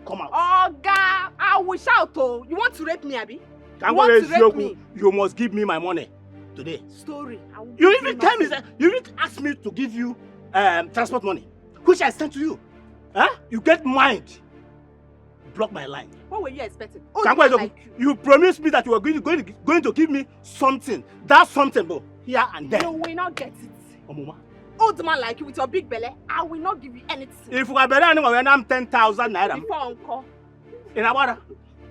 come out. Oga, I will shout, oh. You want to rape me, Abi? You want to rape me? You must give me my money today. Story. You even tell me that you even ask me to give you transport money, which I sent to you. You get mind. Block my line. What were you expecting? You promised me that you were going to give me something. That's something, bro. Here and there. You will not get it. Mama. Old man like you with your big belly, I will not give you anything. If you are better anyway, I'm 10,000 naira. Before uncle. In a water.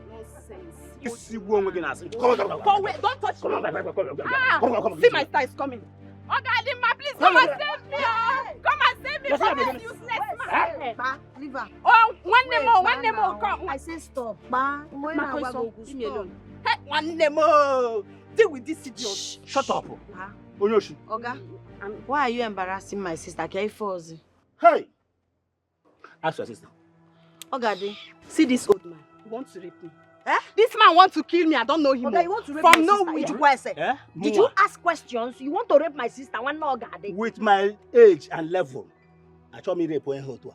Nonsense. You see one we're gonna say. Come on, don't touch me. Come. See my style is coming. Ogadi, ma, please come and save me. Come and save me from this useless man. Leave her. Oh, one more, come. I say stop. Ma, leave me alone. Hey, one more. Deal with this idiot. Shut up. Oga, why are you embarrassing my sister? Hey! Ask your sister. Ogadi. See this old man. He wants to rape me. This man wants to kill me. I don't know him. Okay, you want to rape from my sister? Did you ask questions? You want to rape my sister? One Ogadi. With my age and level, I told me rape when hot.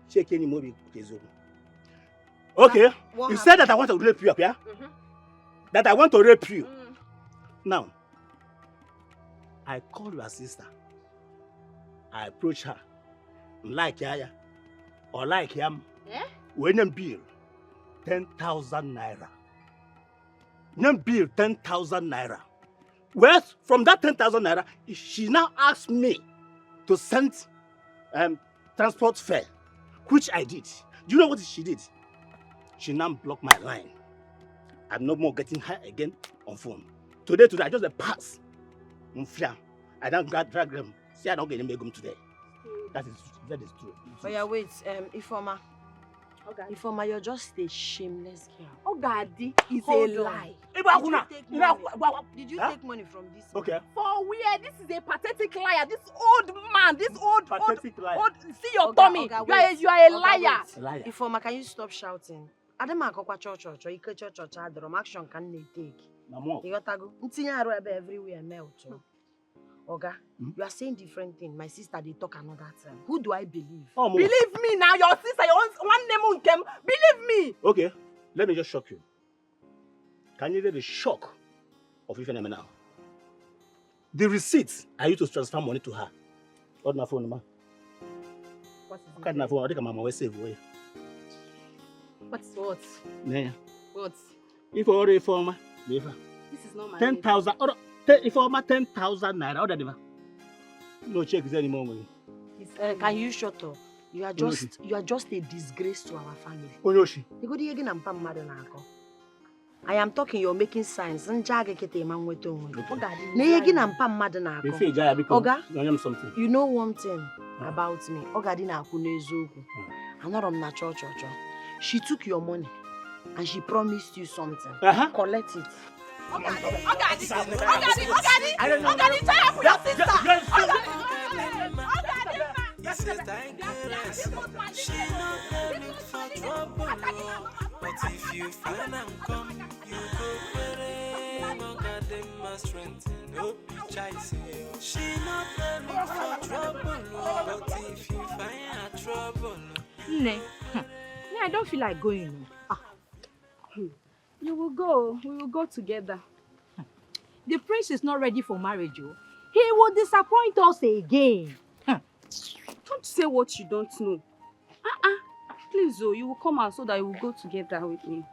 Check any movie. Okay. You said that I want to rape you, yeah? That I want to rape you. Now, I call your sister. I approach her. Like Yaya or like him. When you bill 10,000 naira. You bill 10,000 naira. Well, from that 10,000 naira, she now asked me to send transport fare, which I did. Do you know what she did? She now blocked my line. I'm no more getting her again on phone. Today, I just pass. I don't drag them. See, I don't get them today. That is true. Oh yeah, wait, Ifeoma. Ifeoma, you're just a shameless girl. Ogadi is a lie. Did you take money from this man? Okay. For where? This is a pathetic liar. This old man, pathetic liar. See your tummy. You are a liar. Liar. Ifeoma, can you stop shouting? Adema akokwa church, ike church adrom action can they take? Mama. You got to go. Ntinya aro ebe everywhere melt. Oga, you are saying different things. My sister, they talk another time. Who do I believe? Oh, believe me now, your sister, your one name came. Believe me. Okay, let me just shock you. Can you get the shock of Ifeoma now? The receipts I used to transfer money to her. What my phone, ma? What is it? My phone. I think my mama will save away. What's what? Yeah. What? If I order for ma, this is not my 10,000. If I 10,000 naira, how that no check is anymore. Can you shut up? You are just a disgrace to our family. Onyoshi. I am talking, you're making signs. Oga, you know one thing about me. I'm not on natural church. She took your money and she promised you something. Collect it. Ogadi, tell her for your sister. But if you find and come, you go where no got them my strength, no be chasing. She not look for trouble, but if you find a trouble. Ne, I don't feel like going. You will go. We will go together. The prince is not ready for marriage. He will disappoint us again. Don't say what you don't know. Please, you will come out so that you will go together with me.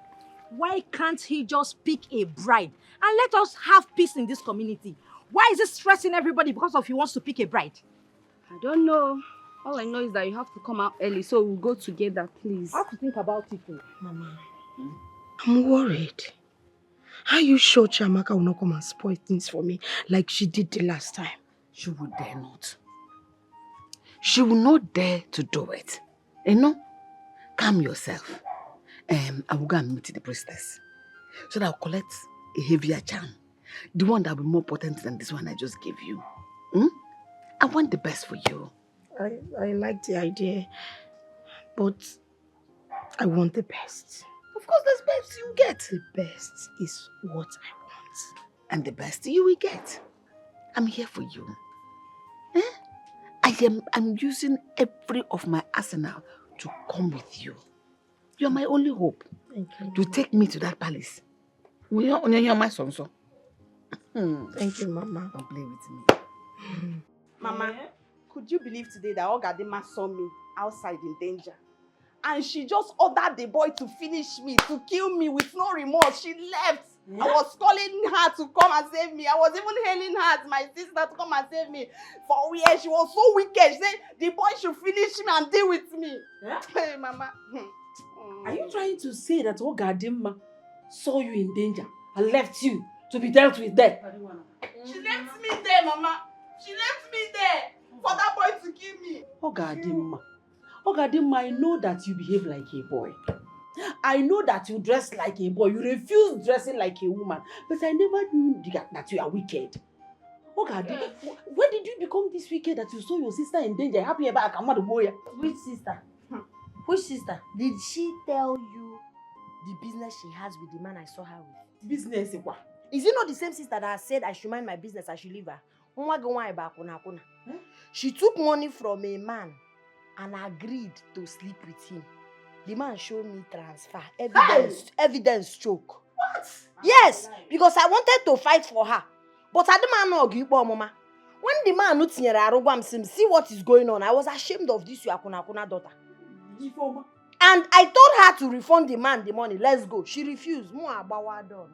Why can't he just pick a bride and let us have peace in this community? Why is he stressing everybody because he wants to pick a bride? I don't know. All I know is that you have to come out early, so we'll go together, please. I have to think about it too. Mama, I'm worried. Are you sure Chiamaka will not come and spoil things for me like she did the last time? She would dare not. She will not dare to do it. You know? Calm yourself. I will go and meet the priestess. So that I'll collect a heavier charm. The one that will be more potent than this one I just gave you. I want the best for you. I like the idea, but I want the best. Of course, the best you get. The best is what I want. And the best you will get. I'm here for you. I'm using every of my arsenal to come with you. You're my only hope. Thank you. To take me to that palace. You're my son, so. Thank you, Mama. Don't play with me. Mama, could you believe today that Ogadima saw me outside in danger? And she just ordered the boy to finish me, to kill me with no remorse. She left. I was calling her to come and save me. I was even hailing her as my sister to come and save me. For where she was so wicked. She said the boy should finish me and deal with me. Hey, Mama. Are you trying to say that Ogadima saw you in danger and left you to be dealt with there? She left me there, Mama. She left me there for that boy to kill me. Ogadima, I know that you behave like a boy. I know that you dress like a boy. You refuse dressing like a woman. But I never knew that you are wicked. Ogadima, when did you become this wicked that you saw your sister in danger? Happy about boy. Which sister? Which sister? Did she tell you the business she has with the man I saw her with? Business? Is it not the same sister that said I should mind my business, I should leave her? She took money from a man and agreed to sleep with him. The man showed me transfer, evidence choke. What? Yes, because I wanted to fight for her. But I didn't know mama. When the man looked near Arugwam see what is going on, I was ashamed of this your Akuna daughter. And I told her to refund the man the money. Let's go. She refused. Mama,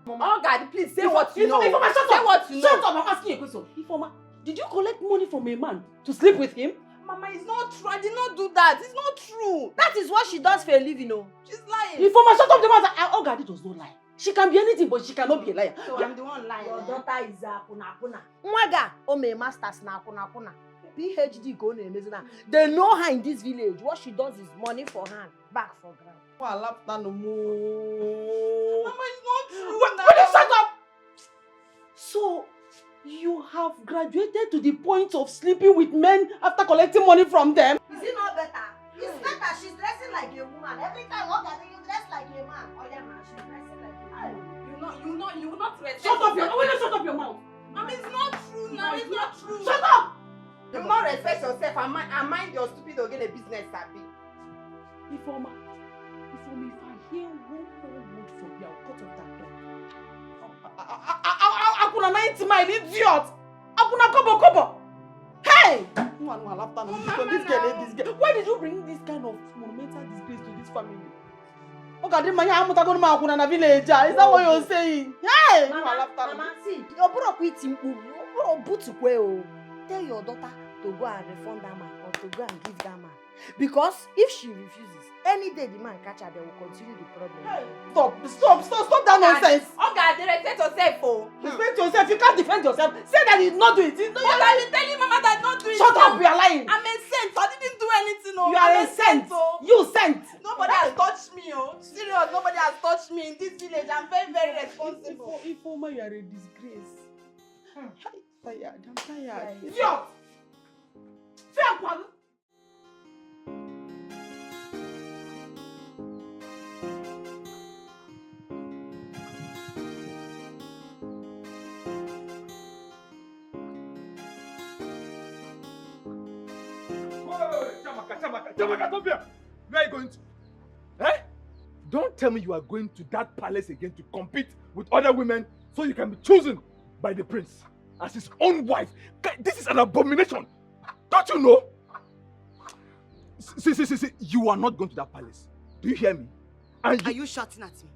oh God, please say what you know. Ifeoma, say what you know. Shut up, I'm asking you a question. Ifeoma, did you collect money from a man to sleep with him? Mama, it's not true. I did not do that. It's not true. That is what she does for a living, oh. She's lying. Ifeoma, shut up the matter. Ogadi does not lie. She can be anything, but she cannot be a liar. So I'm the one lying. Your daughter is a kuna. Mwaga, ome masters na kuna. PhD go na emezina. They know her in this village. What she does is money for hand, back for ground. Mama, it's not true. Will you shut up? So, you have graduated to the point of sleeping with men after collecting money from them? Is it not better? It's better. She's dressing like a woman. Every time Ogadi, you dress like a man. Oh yeah, man, she's dressing like a woman. You will not respect. Shut up your mouth. Mama, it's not true now. It's not true. Shut up! You will not respect yourself and mind your stupid Ogene business, Sabi. Ifeoma, if I hear one more word from you, I'll cut off that tongue. Akuna 90 mile, idiot! Akuna kobo! Hey! This girl. Why did you bring this kind of monumental disgrace to this family? Ogadi manya amutago ma akuna na village. Is that what you're saying? Hey! Mama, see, your bro quit him. Tell your daughter to go and refund that man or to go and give that man. Because if she refuses, any day the man catch her, they will continue the problem. Hey. Stop that nonsense. Ogadi, respect yourself, oh. Respect yourself. You can't defend yourself. Say that you did not do it. You're telling Mama that not do it. Shut up, you are lying. I'm a saint. I didn't do anything, oh. You are a saint. Oh. You sent. Nobody has touched me, oh. Serious, nobody has touched me in this village. I'm very, very responsible. Ifeoma, you are a disgrace. I'm tired. Idiot! Fair pardon. Chamaka, where are you going to? Eh? Don't tell me you are going to that palace again to compete with other women so you can be chosen by the prince as his own wife. This is an abomination. Don't you know? See, you are not going to that palace. Do you hear me? Are you shouting at me?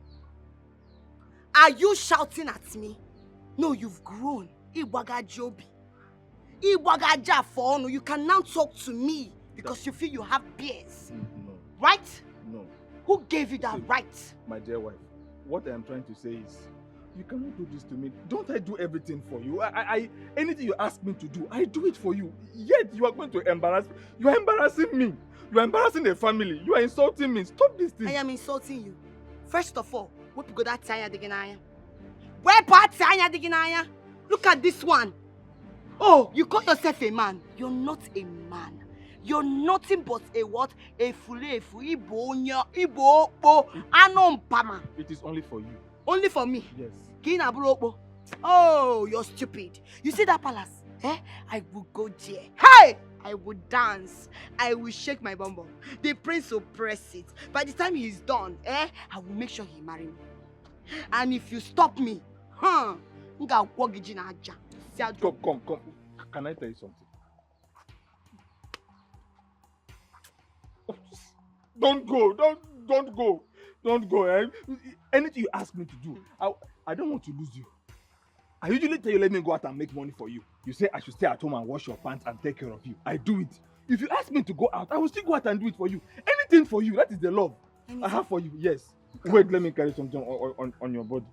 Are you shouting at me? No, you've grown. Iwaga Jobi. Iwaga Jafonu. You can now talk to me because you feel you have beers. No. Right? No. Who gave you that right? My dear wife, what I am trying to say is, you cannot do this to me. Don't I do everything for you? Anything you ask me to do, I do it for you. Yet you are going to embarrass me. You are embarrassing me. You are embarrassing the family. You are insulting me. Stop this thing. I am insulting you. First of all, where you go that Tanya Diginaya? Where part Tanya Diginaya? Look at this one. Oh, you call yourself a man. You're not a man. You're nothing but a what? A fulefu, Ibo, Anompama. It is only for you. Only for me? Yes. Kina Buropo. Oh, you're stupid. You see that palace? I will go there. Hey! I will dance. I will shake my bum bum. The prince will press it. By the time he's done, I will make sure he marry me. And if you stop me, come. Can I tell you something? Don't go. Don't go. Anything you ask me to do, I don't want to lose you. I usually tell you, let me go out and make money for you. You say I should stay at home and wash your pants and take care of you. I do it. If you ask me to go out, I will still go out and do it for you. Anything for you. That is the love I have for you. Yes. Wait, let me carry something on your body.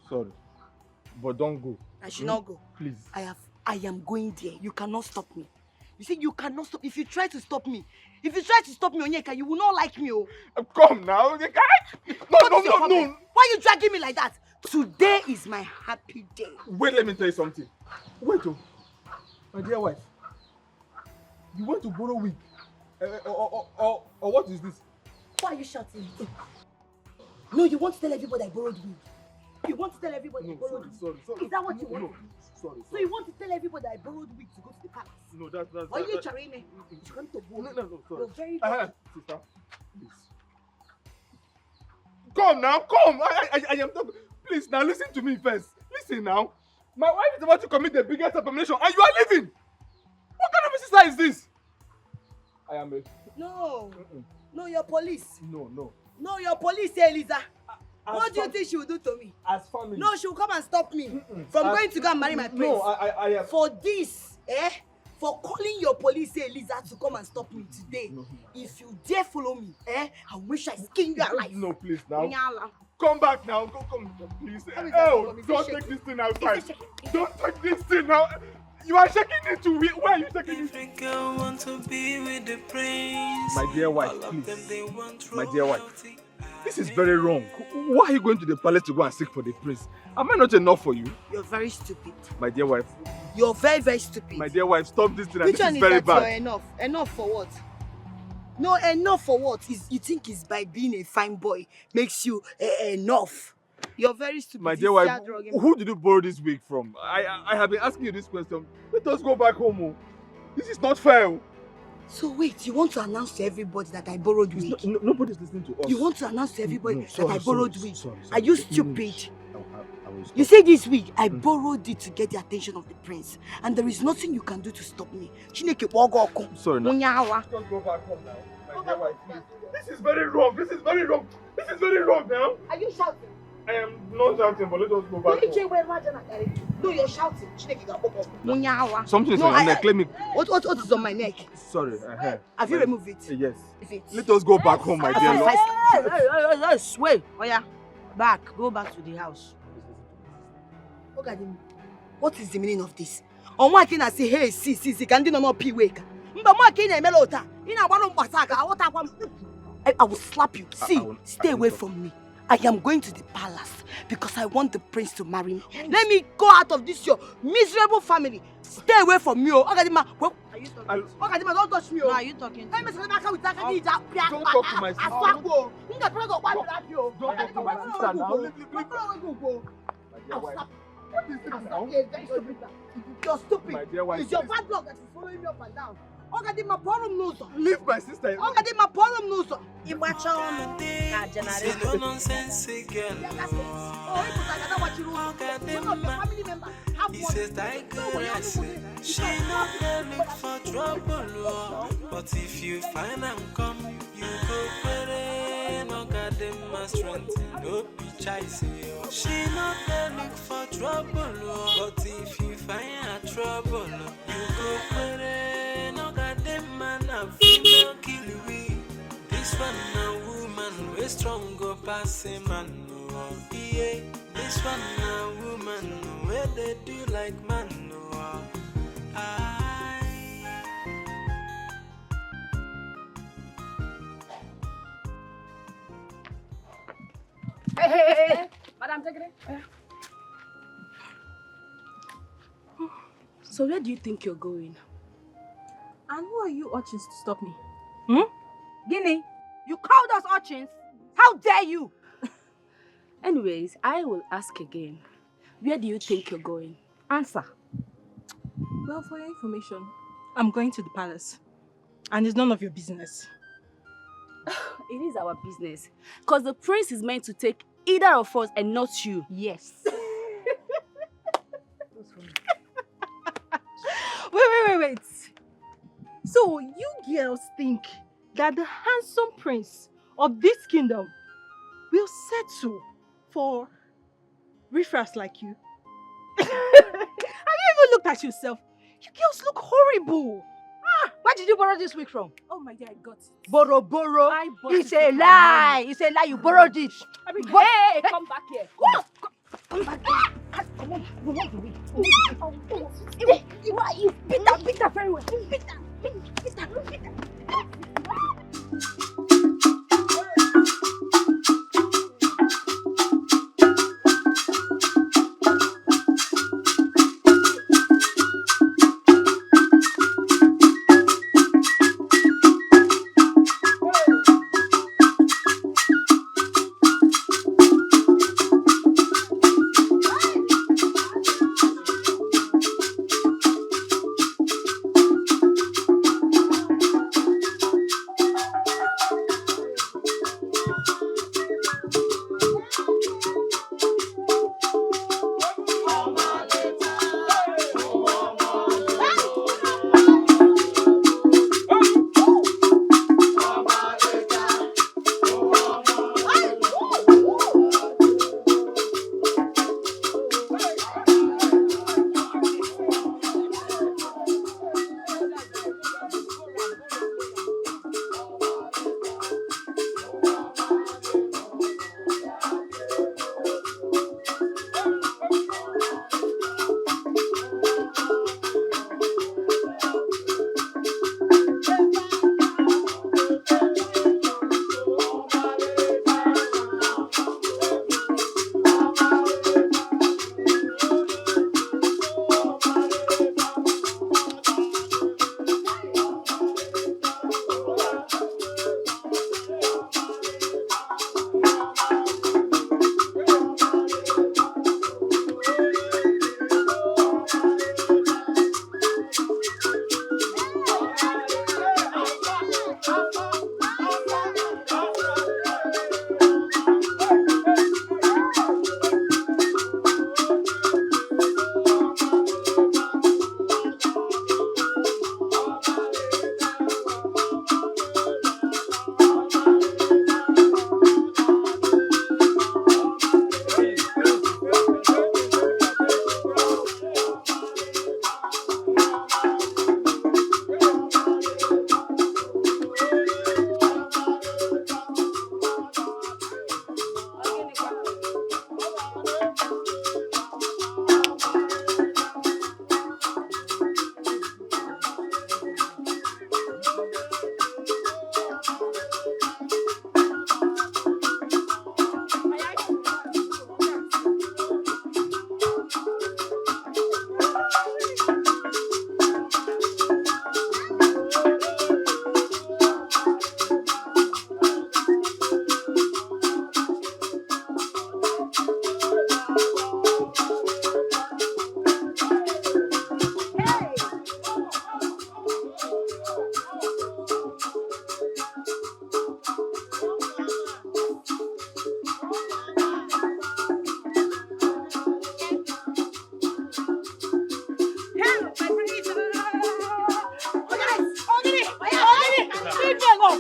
Sorry. But don't go. I should not go. Please. I am going there. You cannot stop me. You see, you cannot stop. If you try to stop me, Onyeka, you will not like me. Oh. Come now. No. Why are you dragging me like that? Today is my happy day. Wait, let me tell you something. Wait, my dear wife. You want to borrow wig? Or what is this? Why are you shouting? No, you want to tell everybody I borrowed wig. You want to tell everybody I borrowed wig? Sorry. Is that what you want? No. Sorry. So you want to tell everybody I borrowed wig to go to the palace? No, that's Are you Charine? You come to go. No, sorry. You're very sister, please. Come now, come. I am talking. Please, now listen to me first. Listen now. My wife is about to commit the biggest abomination and you are leaving. What kind of a sister is this? I am a... No. No, you're police. No. No, you're police, Eliza. What do you think she will do to me? As family. No, she will come and stop me from going to go and marry my prince. No, I am... For this, for calling your police, Eliza, to come and stop me today. No. If you dare follow me, I wish I skin you alive. No, please now. Come back now. Come, please. Oh, don't take this thing outside. Don't take this thing now. You are shaking it too. Why are you shaking it? Every girl want to be with the prince. My dear wife, please. My dear wife, this is very wrong. Why are you going to the palace to go and seek for the prince? Am I not enough for you? You're very stupid. My dear wife. You're very, very stupid. My dear wife, stop this thing. Which This one is very that bad. you're enough? Enough for what? No, enough for what? You think it's by being a fine boy makes you enough. You're very stupid. My dear wife, who did you borrow this wig from? I have been asking you this question. Let us go back home. Oh. This is not fair. So wait, you want to announce to everybody that I borrowed wig? Nobody's listening to us. You want to announce to everybody that I borrowed wig? Sorry. Are you stupid? You say this wig, I borrowed it to get the attention of the prince. And there is nothing you can do to stop me. Sorry, no. Let's go back home now. My dear wife, please. This is very wrong. This is very wrong now. Are you shouting? I am not shouting, but let us go back home. No, you're shouting. Something is on your neck. Let me... What is on my neck? Sorry. Have you removed it? Yes. Let us go back home, my dear Lord. Wait. Oh yeah. Go back to the house. Ogadi, what is the meaning of this? On one can I say, hey, see, can do not pee wake. I will slap you. See, stay away from me. I am going to the palace because I want the prince to marry me. Let me go out of this your miserable family. Stay away from me. Ogadima, Ogadima, don't touch me. No, are you talking to me? Don't talk to my sister. Don't talk to my sister now. What is it now? You're stupid. My dear wife, it's your bad luck that is following me up and down. Ogadima, problem no sir. Leave my sister. Ogadima, problem no sir. No nonsense girl. He says Tigeress. She not there look for trouble. But if you find and come, you go pere. No goddamn my strength. No be chasing you. She not there look for trouble. But if you find a trouble, you go pere. No goddamn man of female kill we. This one a woman, we strong go pass a man. No, yeah. This one a woman, where they do like man. No, Hey. Madam, take it. So where do you think you're going? And who are you urchins to stop me? Guinea, you called us urchins? How dare you? Anyways, I will ask again. Where do you think you're going? Answer. Well, for your information, I'm going to the palace. And it's none of your business. It is our business. Because the prince is meant to take either of us and not you. Yes. Wait. So you girls think that the handsome prince of this kingdom will settle for riffraffs like you? Have you even looked at yourself? You girls look horrible. Where did you borrow this wig from? Oh my dear, I got it. Borrow. I bought It's it a lie. It's a lie. You borrowed it. Hey, come back here. Come back here. Come on. Remove the wig. You beat her very well. Beat her.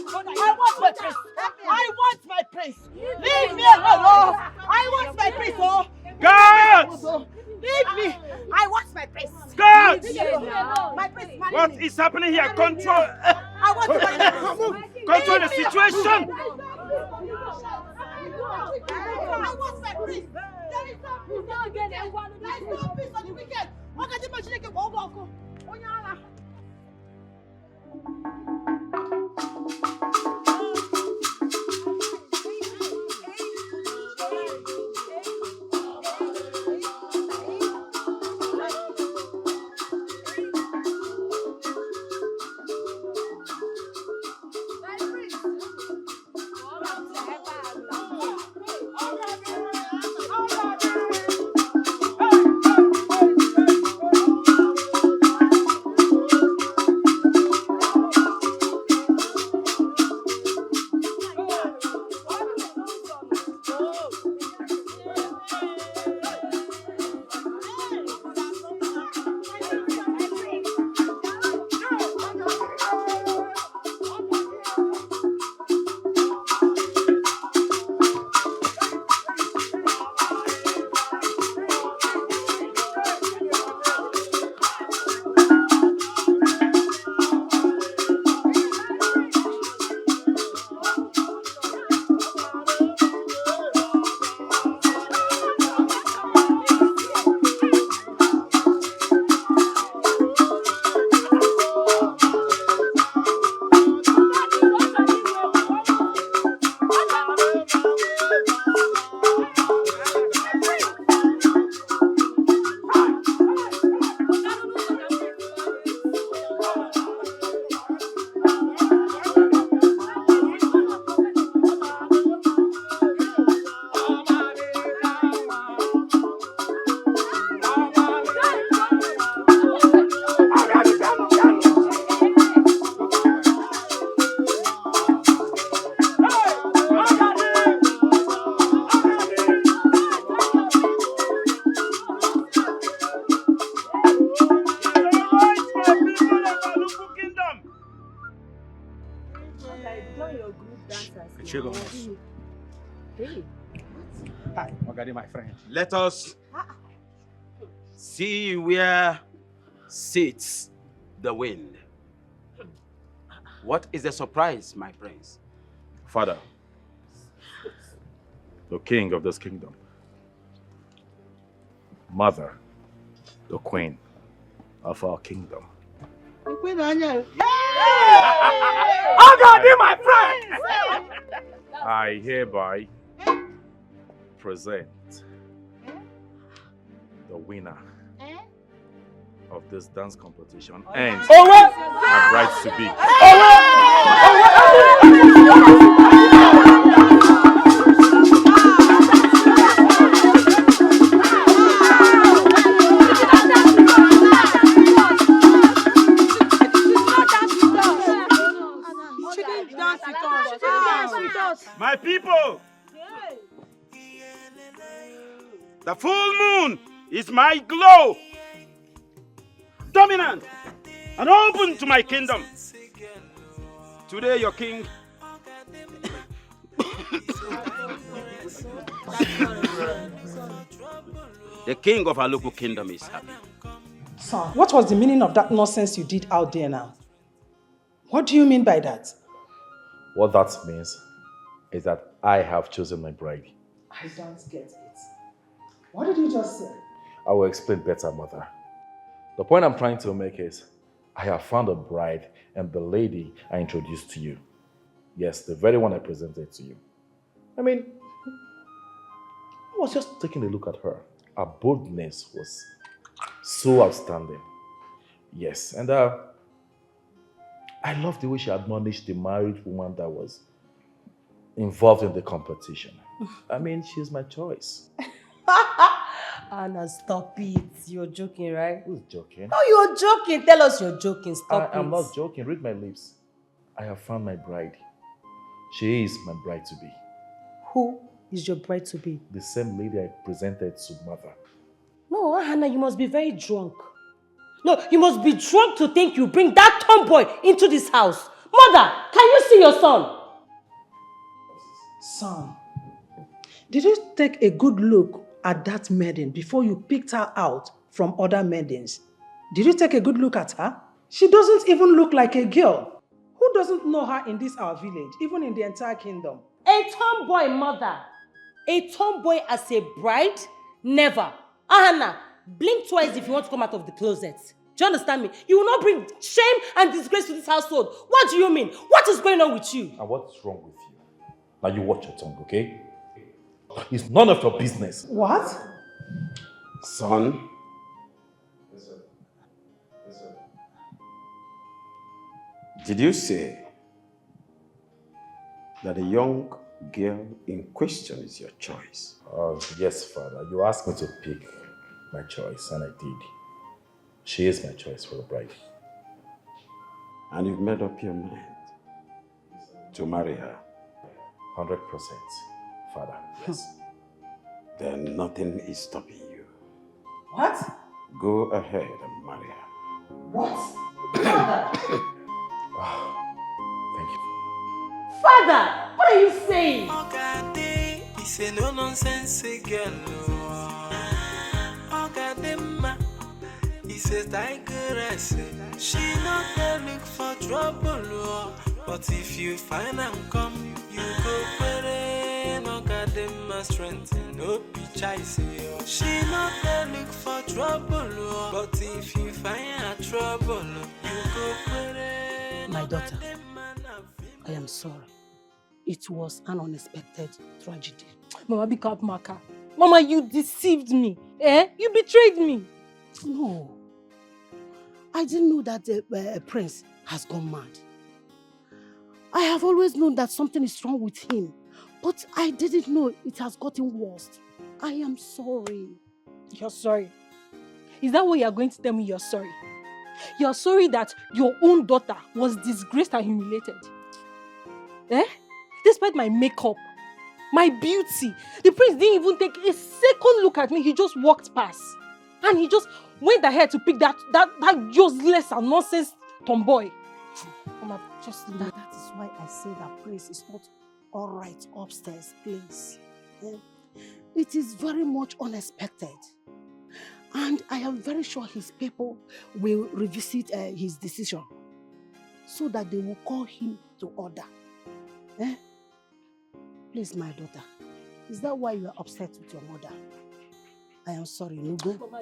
I want my prince. I want my prince. Leave me alone. Oh. I want my prince. Oh. God! Leave me. I want my prince. God! My prince. What is happening here? Control. I want my prince. Control the situation. I want my prince. There is no peace on the wicked. There is no peace on the wicked. Ogadi Majineke Okonkwo. Onyala. Hi, Ogadi, my friend. Let us see where sits the wind. What is the surprise, my prince? Father, the king of this kingdom. Mother, the queen of our kingdom. Ogadi, my friend! I hereby present the winner of this dance competition and my bride to be. My people, the full moon is my glow, dominant and open to my kingdom. Today your king the king of our local kingdom is happy. Son, what was the meaning of that nonsense you did out there now? What do you mean by that? What that means is that I have chosen my bride. I don't get it. What did you just say? I will explain better, Mother. The point I'm trying to make is, I have found a bride and the lady I introduced to you. Yes, the very one I presented to you. I mean, I was just taking a look at her. Her boldness was so outstanding. Yes, and I love the way she admonished the married woman that was involved in the competition. I mean, she's my choice. Anna, stop it. You're joking, right? Who's joking? No, you're joking. Tell us you're joking. Stop it. I'm not joking. Read my lips. I have found my bride. She is my bride-to-be. Who is your bride-to-be? The same lady I presented to Mother. No, Hannah, you must be very drunk. No, you must be drunk to think you bring that tomboy into this house. Mother, can you see your son? Son, did you take a good look at that maiden before you picked her out from other maidens? Did you take a good look at her? She doesn't even look like a girl. Who doesn't know her in this our village, even in the entire kingdom? A tomboy, mother. A tomboy as a bride? Never. Ahana, blink twice if you want to come out of the closet. Do you understand me? You will not bring shame and disgrace to this household. What do you mean? What is going on with you? And what's wrong with you? Now you watch your tongue, okay? It's none of your business. What? Son. Yes, sir. Yes, sir. Did you say that the young girl in question is your choice? Yes, Father. You asked me to pick my choice, and I did. She is my choice for the bride. And you've made up your mind to marry her? 100%, Father. Yes. Then nothing is stopping you. What? Go ahead and marry her. What? Thank you. Father, what are you saying? Ogadi, he's a no-nonsense girl. Ogadi, he says Tigeress. She not there look for trouble, but if you find and come, you go pere. Ogadi, strength no be chase. She not there look for trouble, but if you find her trouble, you go pere. My daughter, I am sorry. It was an unexpected tragedy. Mama, be calm, Maka. Mama, you deceived me. You betrayed me. No. I didn't know that the prince has gone mad. I have always known that something is wrong with him, but I didn't know it has gotten worse. I am sorry. You're sorry? Is that what you're going to tell me you're sorry? You're sorry that your own daughter was disgraced and humiliated? Despite my makeup, my beauty, the prince didn't even take a second look at me. He just walked past. And he just went ahead to pick that useless and nonsense tomboy. Mama, just that is why I say that prince is not all right upstairs, please. It is very much unexpected. And I am very sure his people will revisit his decision so that they will call him to order. Please, my daughter, is that why you are upset with your mother? I am sorry, Nugo. Mama,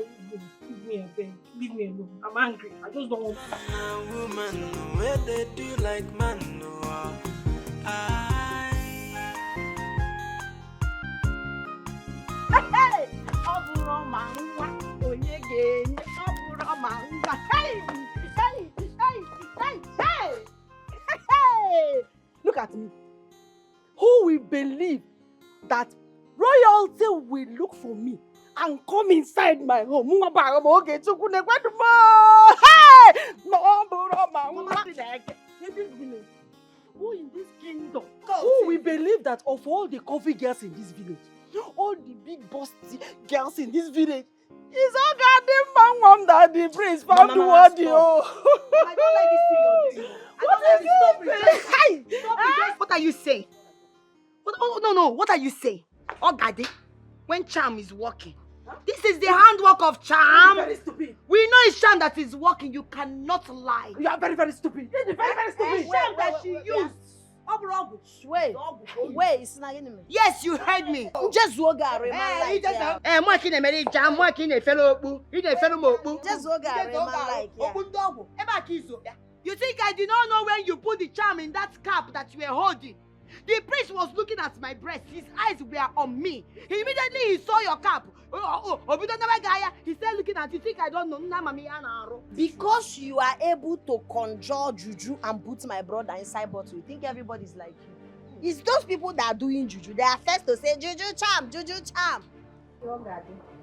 leave me alone. Leave me alone. I'm angry. I just don't want to. Woman, where they do like man, no. Look at me. Who will believe that royalty will look for me and come inside my home? In this village, who in this kingdom, who will believe that of all the coffee girls in this village, all the big boss girls in this village, is Ogadi man that the prince found worthy? I don't like this thing you're doing. What are you saying? No. What are you saying? Ogadi, when charm is working. This is the handwork of charm. Very stupid. We know it's charm that is working. You cannot lie. You are very, very stupid. Very, very stupid. It's charm that she used. Wait, it's not enemy. Yes, you heard me. Just walk out, man. Just walk out, man. You think I did not know when you put the charm in that cap that you were holding? The priest was looking at my breast. His eyes were on me. Immediately he saw your cap. He started looking at you. Think I don't know? Because you are able to conjure juju and put my brother inside bottle, you think everybody's like you. It's those people that are doing juju. They are first to say juju charm, juju charm.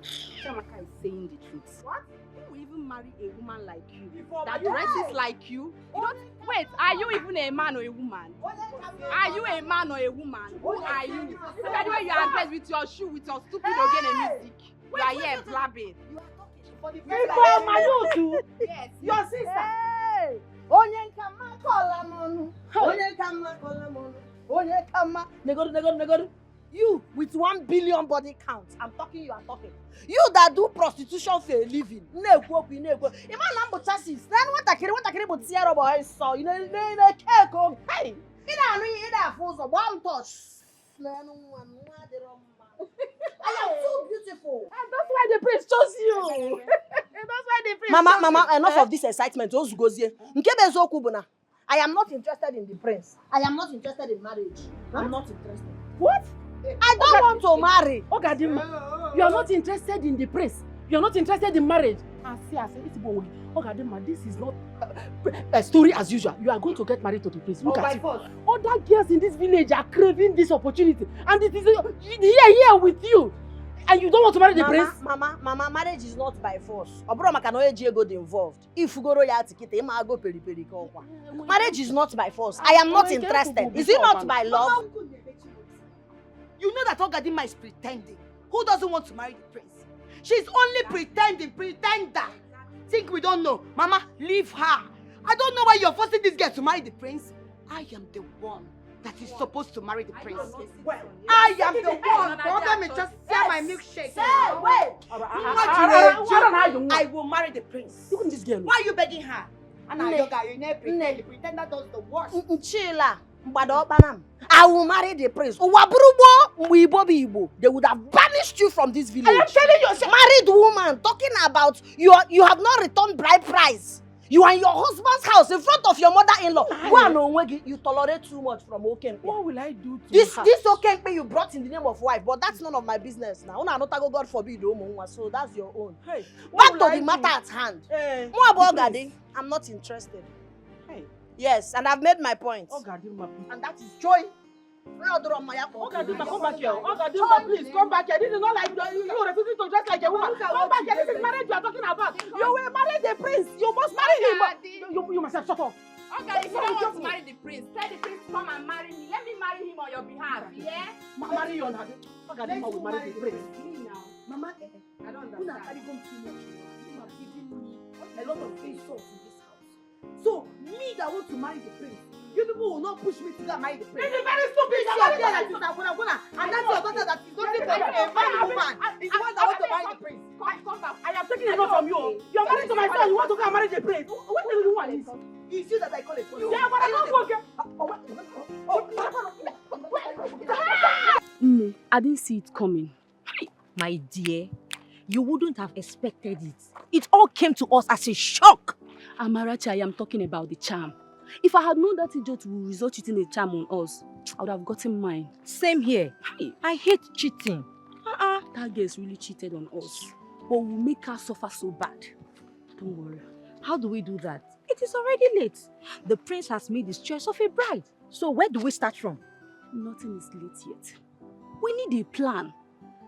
Shamaka is saying the truth. What? Who will even marry a woman like you? That dresses like you? You don't wait, are you even a man or a woman? Are you a man or a woman? Who are you? Look at the way you are dressed with your shoe, with your stupid Ogeni music. You are here blabbing. Before my too. Yes. Your sister. Onye kama kola monu. Onye kama kola monu. Onye kama. Negodu. You with 1 billion body count. I'm talking, you are talking. You that do prostitution for a living. Neko. Iman nambo chassis. Then what takiri but see robo I saw. You know cake. Hey. Ida fools of one touch. I am so beautiful. And that's why the prince chose you. That's why the prince Mama, enough of this excitement. I am not interested in the prince. I am not interested in marriage. I'm not interested. What? I don't want to marry. Ogadi, you are not interested in the prince. You are not interested in marriage. Ogadi, this is not a story as usual. You are going to get married to the prince. Look at you. Other girls in this village are craving this opportunity. And it is here with you. And you don't want to marry the prince? Mama, marriage is not by force. Obroma can only get involved. If you go to go peri. Marriage is not by force. I am not interested. Is it not by love? You know that Ogadima is pretending. Who doesn't want to marry the prince? She's only pretending, pretender. Think we don't know. Mama, leave her. I don't know why you're forcing this girl to marry the prince. I am the one that is supposed to marry the prince. I am the one. Let me just share my milkshake. I will marry the prince. Why are you begging her? The pretender does the worst. Chila. I will marry the prince. They would have banished you from this village. I am telling you, married woman, talking about you have not returned bride price. You are in your husband's house in front of your mother-in-law. You tolerate too much from Okonkwo. What will I do to this Okonkwo you brought in the name of wife, but that's none of my business now. God forbid, so that's your own. Hey, back to the matter at hand. More about Ogadi, I'm not interested. Hey. Yes, and I've made my point. And that is joy. Ogadima, come back here. Ogadima, please come back here. This is not like you refusing to dress like a woman. Come back here. This is marriage you are talking about. You will marry the prince. You must marry him. You must have shut up. Okay, if you don't want to marry the prince, tell the prince to come and marry me. Let me marry him on your behalf. Yeah? Marry you on her. Ogadima will marry the prince. Mama, I don't understand. You are giving me a lot of insults in this house. So, me that want to marry the prince, you people will not push me to go marry the prince. This is very stupid. And that's your daughter that is not even a married woman. Is the one that wants to marry the prince. Come back. I am taking enough from you. You are married to my son. You want to go and marry the prince. What do you want? It's you that I call it. Yeah, but I don't I didn't see it coming. My dear, you wouldn't have expected it. It all came to us as a shock. Amarachi, I am talking about the charm. If I had known that idiot would resort cheating a charm on us, I would have gotten mine. Same here. I hate cheating. That girl's really cheated on us. But we'll make her suffer so bad. Don't worry. How do we do that? It is already late. The prince has made his choice of a bride. So where do we start from? Nothing is late yet. We need a plan.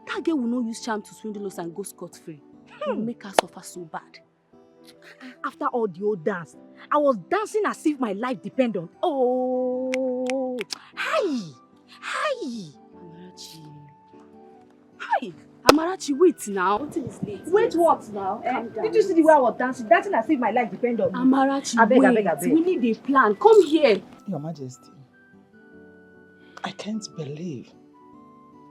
That girl will not use charm to swindle us and go scot-free. We'll make her suffer so bad. After all the old dance, I was dancing as if my life depended on. Oh, hi. Amarachi, wait now. Nothing is late. Wait what now? Did you see the way I was dancing as if my life depended on me? Amarachi, I beg. We need a plan. Come here. Your Majesty, I can't believe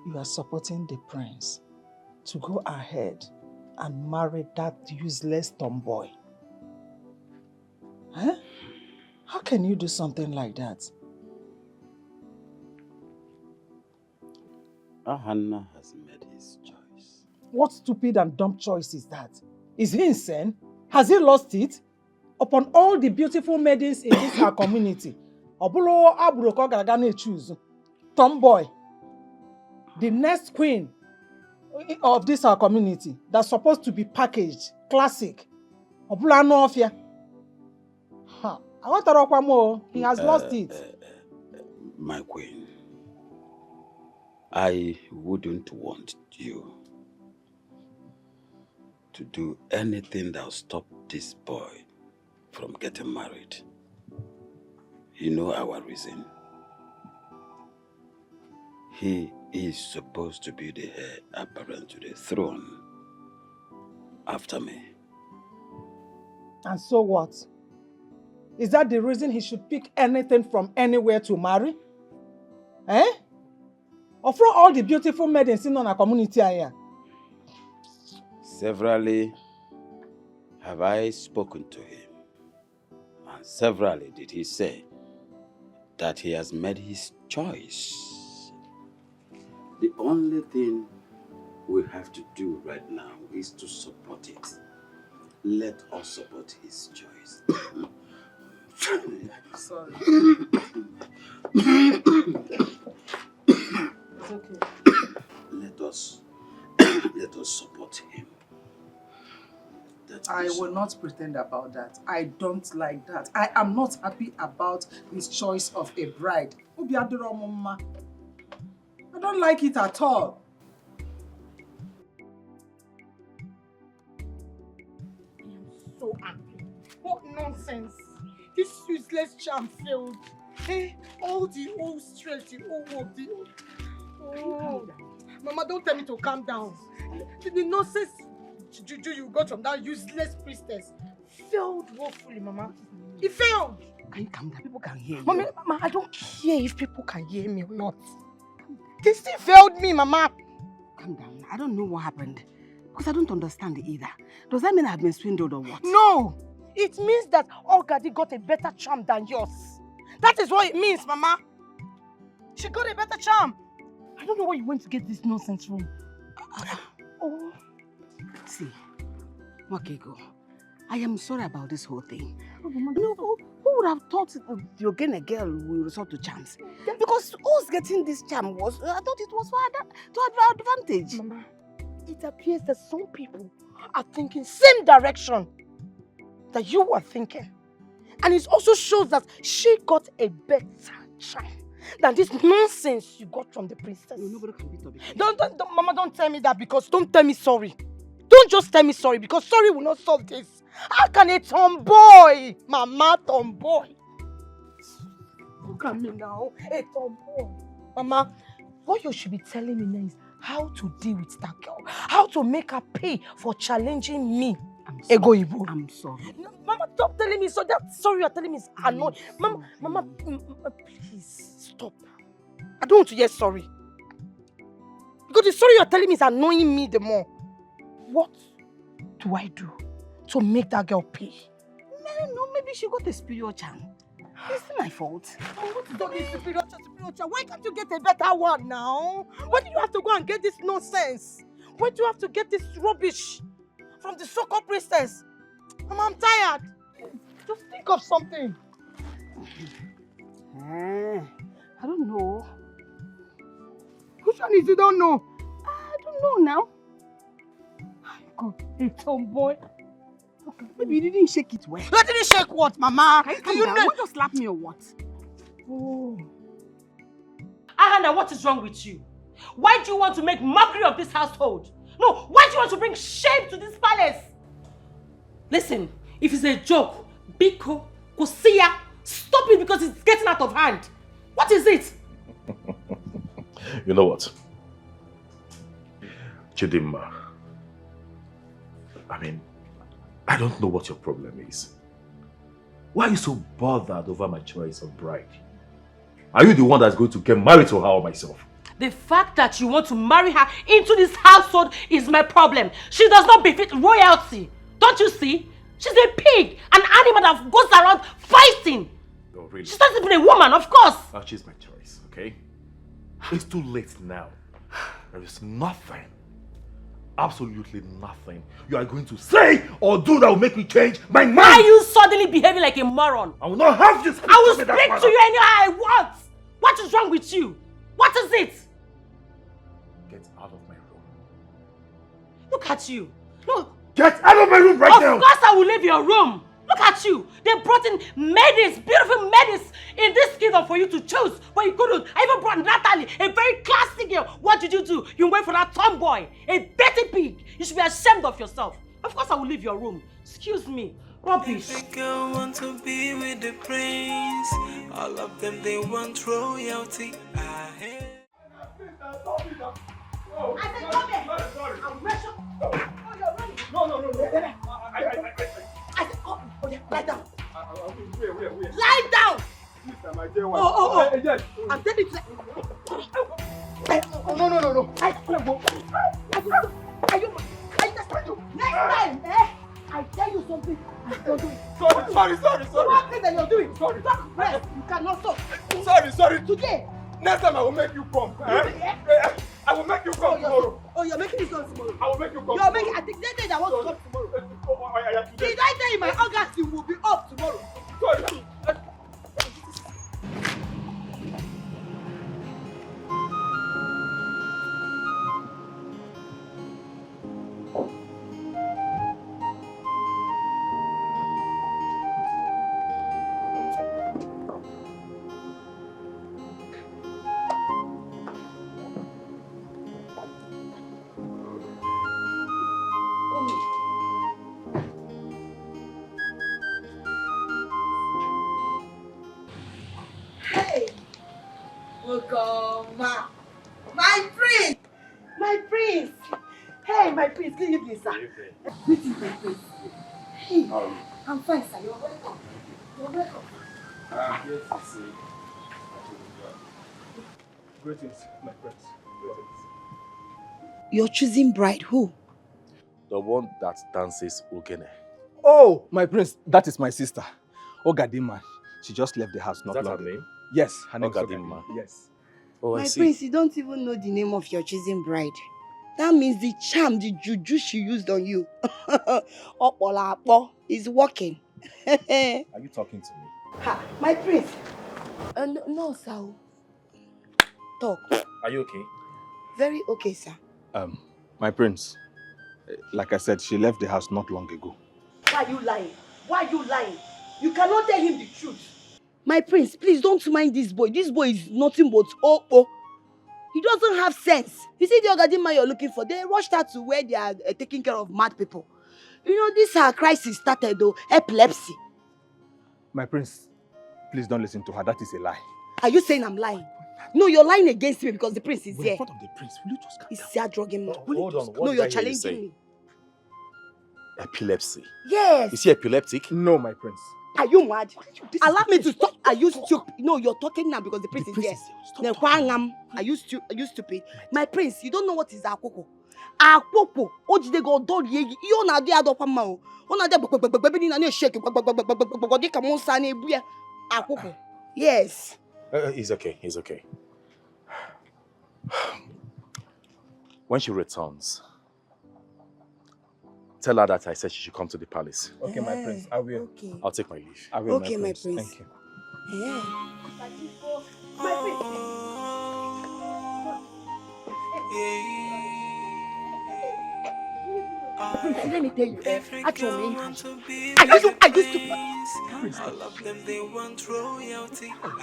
you are supporting the prince to go ahead and marry that useless tomboy. Huh? How can you do something like that? Ahanna has made his choice. What stupid and dumb choice is that? Is he insane? Has he lost it? Upon all the beautiful maidens in this our community, Obulo Aburoko Garagane choose tomboy, the next queen of this our community that's supposed to be packaged, classic. Obulo Anofia. I want to rock one more. He has lost it. My queen, I wouldn't want you to do anything that'll stop this boy from getting married. You know our reason. He is supposed to be the heir apparent to the throne after me. And so what? Is that the reason he should pick anything from anywhere to marry? Eh? Or from all the beautiful maidens in our community here? Severally have I spoken to him, and severally did he say that he has made his choice. The only thing we have to do right now is to support it. Let us support his choice. Sorry. It's okay. Let us support him. I will not pretend about that. I don't like that. I am not happy about his choice of a bride. I don't like it at all. So angry. What nonsense. This useless charm failed. Hey, all the old strength, the old work, the old... Oh. Mama, don't tell me to calm down. The nonsense juju you got from that useless priestess failed woefully, Mama. It failed. Can you calm down? People can hear you. Mama, I don't care if people can hear me or not. They still failed me, Mama. Calm down. I don't know what happened. Because I don't understand it either. Does that mean I've been swindled or what? No! It means that Ogadi got a better charm than yours. That is what it means, Mama. She got a better charm. I don't know where you went to get this nonsense from. Oh. See, Wakego, I am sorry about this whole thing. Who would have thought you're getting a girl will resort to charms? Because us getting this charm was, I thought it was to our advantage. Mama, it appears that some people are thinking same direction that you were thinking. And it also shows that she got a better charm than this nonsense you got from the princess. No, nobody can beat her. Don't, Mama, don't tell me that, because don't tell me sorry. Don't just tell me sorry, because sorry will not solve this. How can a tomboy, Mama, tomboy? Look at me now, a tomboy. Mama, what you should be telling me now is how to deal with that girl. How to make her pay for challenging me. Ego Ibo. I'm sorry. No, Mama, stop telling me so. That sorry you're telling me is annoying. Mama, please stop. I don't want to hear sorry. Because the sorry you're telling me is annoying me the more. What do I do to make that girl pay? No, maybe she got a superior charm. It's my fault. What is that superior charm? Why can't you get a better one now? Why do you have to go and get this nonsense? Why do you have to get this rubbish from the so-called priestess? Mama, I'm tired. Just think of something. I don't know. Which one is you don't know? I don't know now. God, a tomboy. Okay, maybe you didn't shake it well. I didn't shake what, Mama? Can you know? Just slap me or what? Oh. Ahana, what is wrong with you? Why do you want to make mockery of this household? No, why do you want to bring shame to this palace? Listen, if it's a joke, Biko, Kosiya, stop it because it's getting out of hand. What is it? You know what? Chidimma, I mean, I don't know what your problem is. Why are you so bothered over my choice of bride? Are you the one that's going to get married to her or myself? The fact that you want to marry her into this household is my problem. She does not befit royalty. Don't you see? She's a pig, an animal that goes around fighting. No, really? She's not even a woman, of course. Now she's my choice, okay? It's too late now. There is nothing, absolutely nothing you are going to say or do that will make me change my mind. Why are you suddenly behaving like a moron? I will not have this. I will speak to you anyhow I want. What is wrong with you? What is it? Get out of my room. Look at you. No. Get out of my room right now. Of course I will leave your room. Look at you. They brought in maidens, beautiful maidens in this kingdom for you to choose, but you couldn't. I even brought Natalie, a very classy girl. What did you do? You went for that tomboy, a dirty pig. You should be ashamed of yourself. Of course I will leave your room. Excuse me. Rubbish. Every girl want to be with the prince. All of them, they want royalty. I said, come here. I'm pressure. Oh, you're running. No. I said, come. Oh, yeah, lie down. Where? Oh. I'm telling you. No. Are you next time, I tell you something. Don't do it. Sorry. One thing that you're doing. Sorry. Stop. Rest. You cannot stop. Sorry. Today. Next time I will make you come. I will make you come tomorrow. Oh, you're making this come tomorrow. I will make you come You're making. I think that I want to come tomorrow. Did I tell you my August will be up tomorrow? Sorry. Okoma. My prince. Hey, my prince, good evening, sir. Greetings, my prince. Hey, I'm fine, sir. You're welcome. I'm here to say greetings, my prince. Your choosing bride, who? The one that dances Ogene. Oh, my prince, that is my sister, Ogadi. She just left the house not long ago. Name? Yes, her name Ogadi. is Yes. Oh, I My see. prince, you don't even know the name of your choosing bride. That means the charm, the juju she used on you is working. Are you talking to me? Ha, my prince. No, sir. Talk. Are you okay? Very okay, sir. My prince, like I said, she left the house not long ago. Why are you lying? You cannot tell him the truth. My prince, please don't mind this boy. This boy is nothing but He doesn't have sense. You see the Ogadi man you're looking for, they rushed her to where they are taking care of mad people. You know, this crisis started though, epilepsy. My prince, please don't listen to her. That is a lie. Are you saying I'm lying? No, you're lying against me because the prince is We're here. in front of the prince. Will you just calm He's down? here drugging me. Hold on. What No, did you're I hear you challenging say? me. Epilepsy. Yes. Is he epileptic? No, my prince. Are you mad? Allow me to stop. Are you stupid? No, you're talking now because the prince is here. Are you stupid? My prince, you don't know what is akoko. Akoko. Ojide go do yegi. You na dey adokwa ma o. Ona dey gbegbegbegbe ni na shake. Gbegbegbegbe ka mo sa na ebu akoko. Yes. He's okay. When she returns, tell her that I said she should come to the palace. Okay, my prince, I will. Okay. I'll take my leave. I will, Okay, my prince. Thank you. Yeah. Let me tell you, actually, I used to. All of them, they want royalty. By the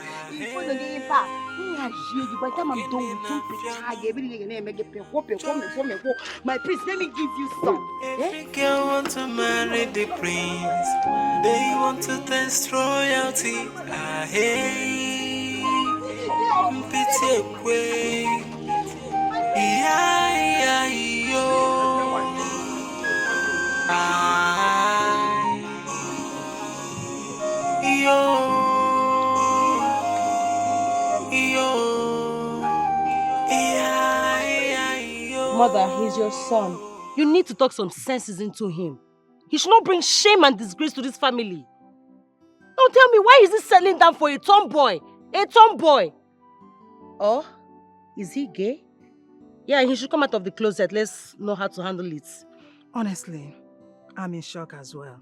time I'm done with my prince, let me give you some. Every girl want to marry the prince. They want to taste royalty. Hey, pity away. Yeah, yo. Mother, he's your son. You need to talk some senses into him. He should not bring shame and disgrace to this family. Now tell me, why is he settling down for a tomboy? A tomboy! Oh, is he gay? Yeah, he should come out of the closet. Let's know how to handle it. Honestly, I'm in shock as well.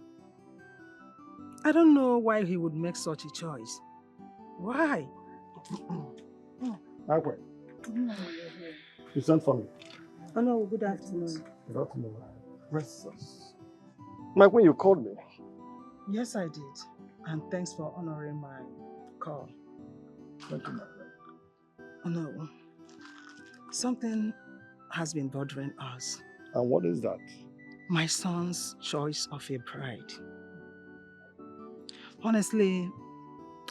I don't know why he would make such a choice. Why? You sent for me. Oh no, good afternoon. Good afternoon. Princess. Mike, when you called me. Yes, I did. And thanks for honoring my call. Thank you, my friend. Oh no. Something has been bothering us. And what is that? My son's choice of a bride. Honestly,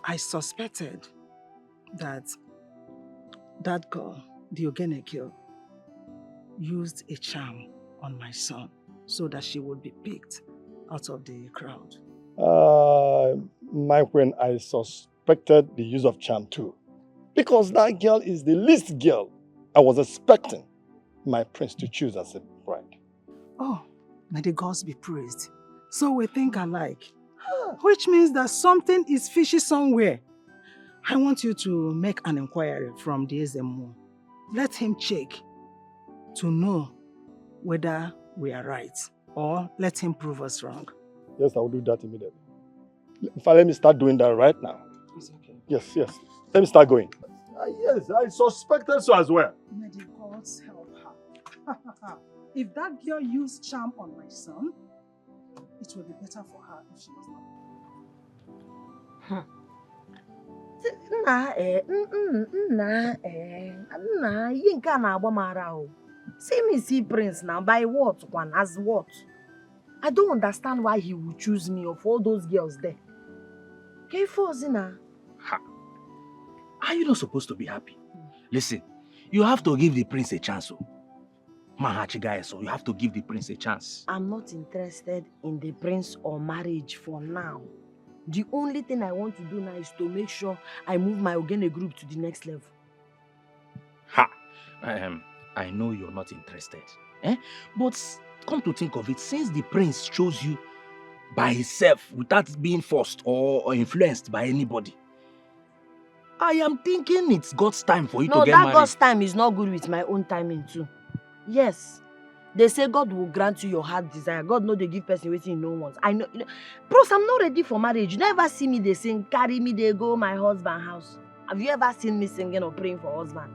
I suspected that girl, the Ogene girl, used a charm on my son so that she would be picked out of the crowd. My friend, I suspect suspected the use of charm too. Because that girl is the least girl I was expecting my prince to choose as a bride. Oh, may the gods be praised. So we think alike. Which means that something is fishy somewhere. I want you to make an inquiry from the SMO. Let him check to know whether we are right, or let him prove us wrong. Yes, I will do that immediately. In fact, let me start doing that right now. It's okay. Yes. Let me start going. Yes, I suspected so as well. May the gods help her. If that girl used charm on my son, it will be better for her if she does not. Ihe nke a na-agba m ara o. See me see Prince now by what one as what? I don't understand why he would choose me of all those girls there. Are you not supposed to be happy? Listen, you have to give the prince a chance. So you have to give the prince a chance. I'm not interested in the prince or marriage for now. The only thing I want to do now is to make sure I move my Ogbeni group to the next level. I know you're not interested. But come to think of it, since the prince chose you by himself without being forced or influenced by anybody, I am thinking it's God's time for you to get married. No, that God's time is not good with my own timing too. Yes. They say God will grant you your heart desire. God knows they give person waiting in no one's. I know. Bros, I'm not ready for marriage. You never see me they sing, carry me, they go my husband's house. Have you ever seen me singing or praying for husband?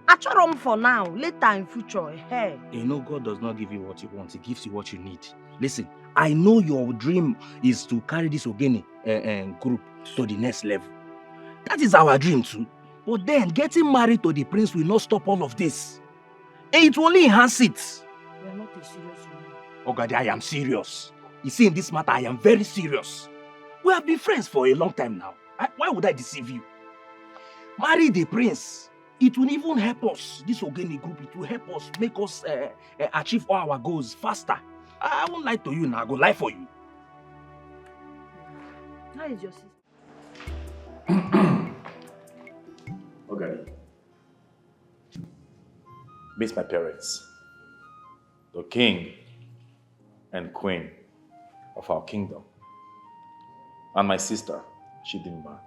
I try them for now, later in future. Hey. You know God does not give you what you want. He gives you what you need. Listen, I know your dream is to carry this Ogbeni group to the next level. That is our dream too. But then getting married to the prince will not stop all of this. And it will only enhance it. You are not a serious woman. Ogadi, I am serious. You see, in this matter, I am very serious. We have been friends for a long time now. Why would I deceive you? Marry the prince. It will even help us. This Ogbeni group, it will help us, make us achieve all our goals faster. I won't lie to you now. I go lie for you. How is your sister? Ogadi, meet my parents, the king and queen of our kingdom, and my sister, Chidimma.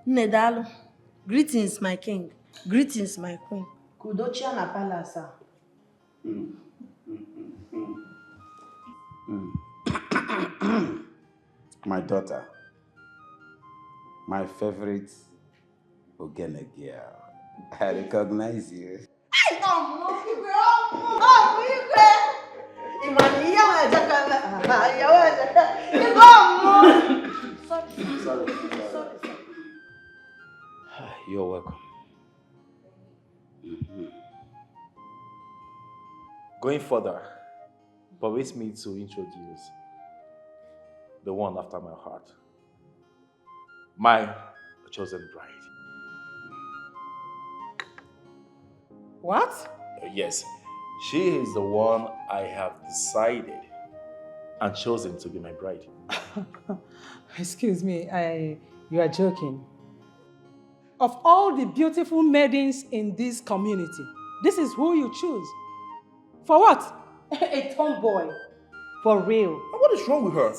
Nedalo, greetings, my king. Greetings, my queen. Kudochia na palace. My daughter, my favorite Ogbeni girl. I recognize you. Sorry. You're welcome. Going further, permit me to introduce the one after my heart, my chosen bride. What? Yes, she is the one I have decided and chosen to be my bride. Excuse me, you are joking. Of all the beautiful maidens in this community, this is who you choose. For what? A tomboy. For real. What is wrong with her?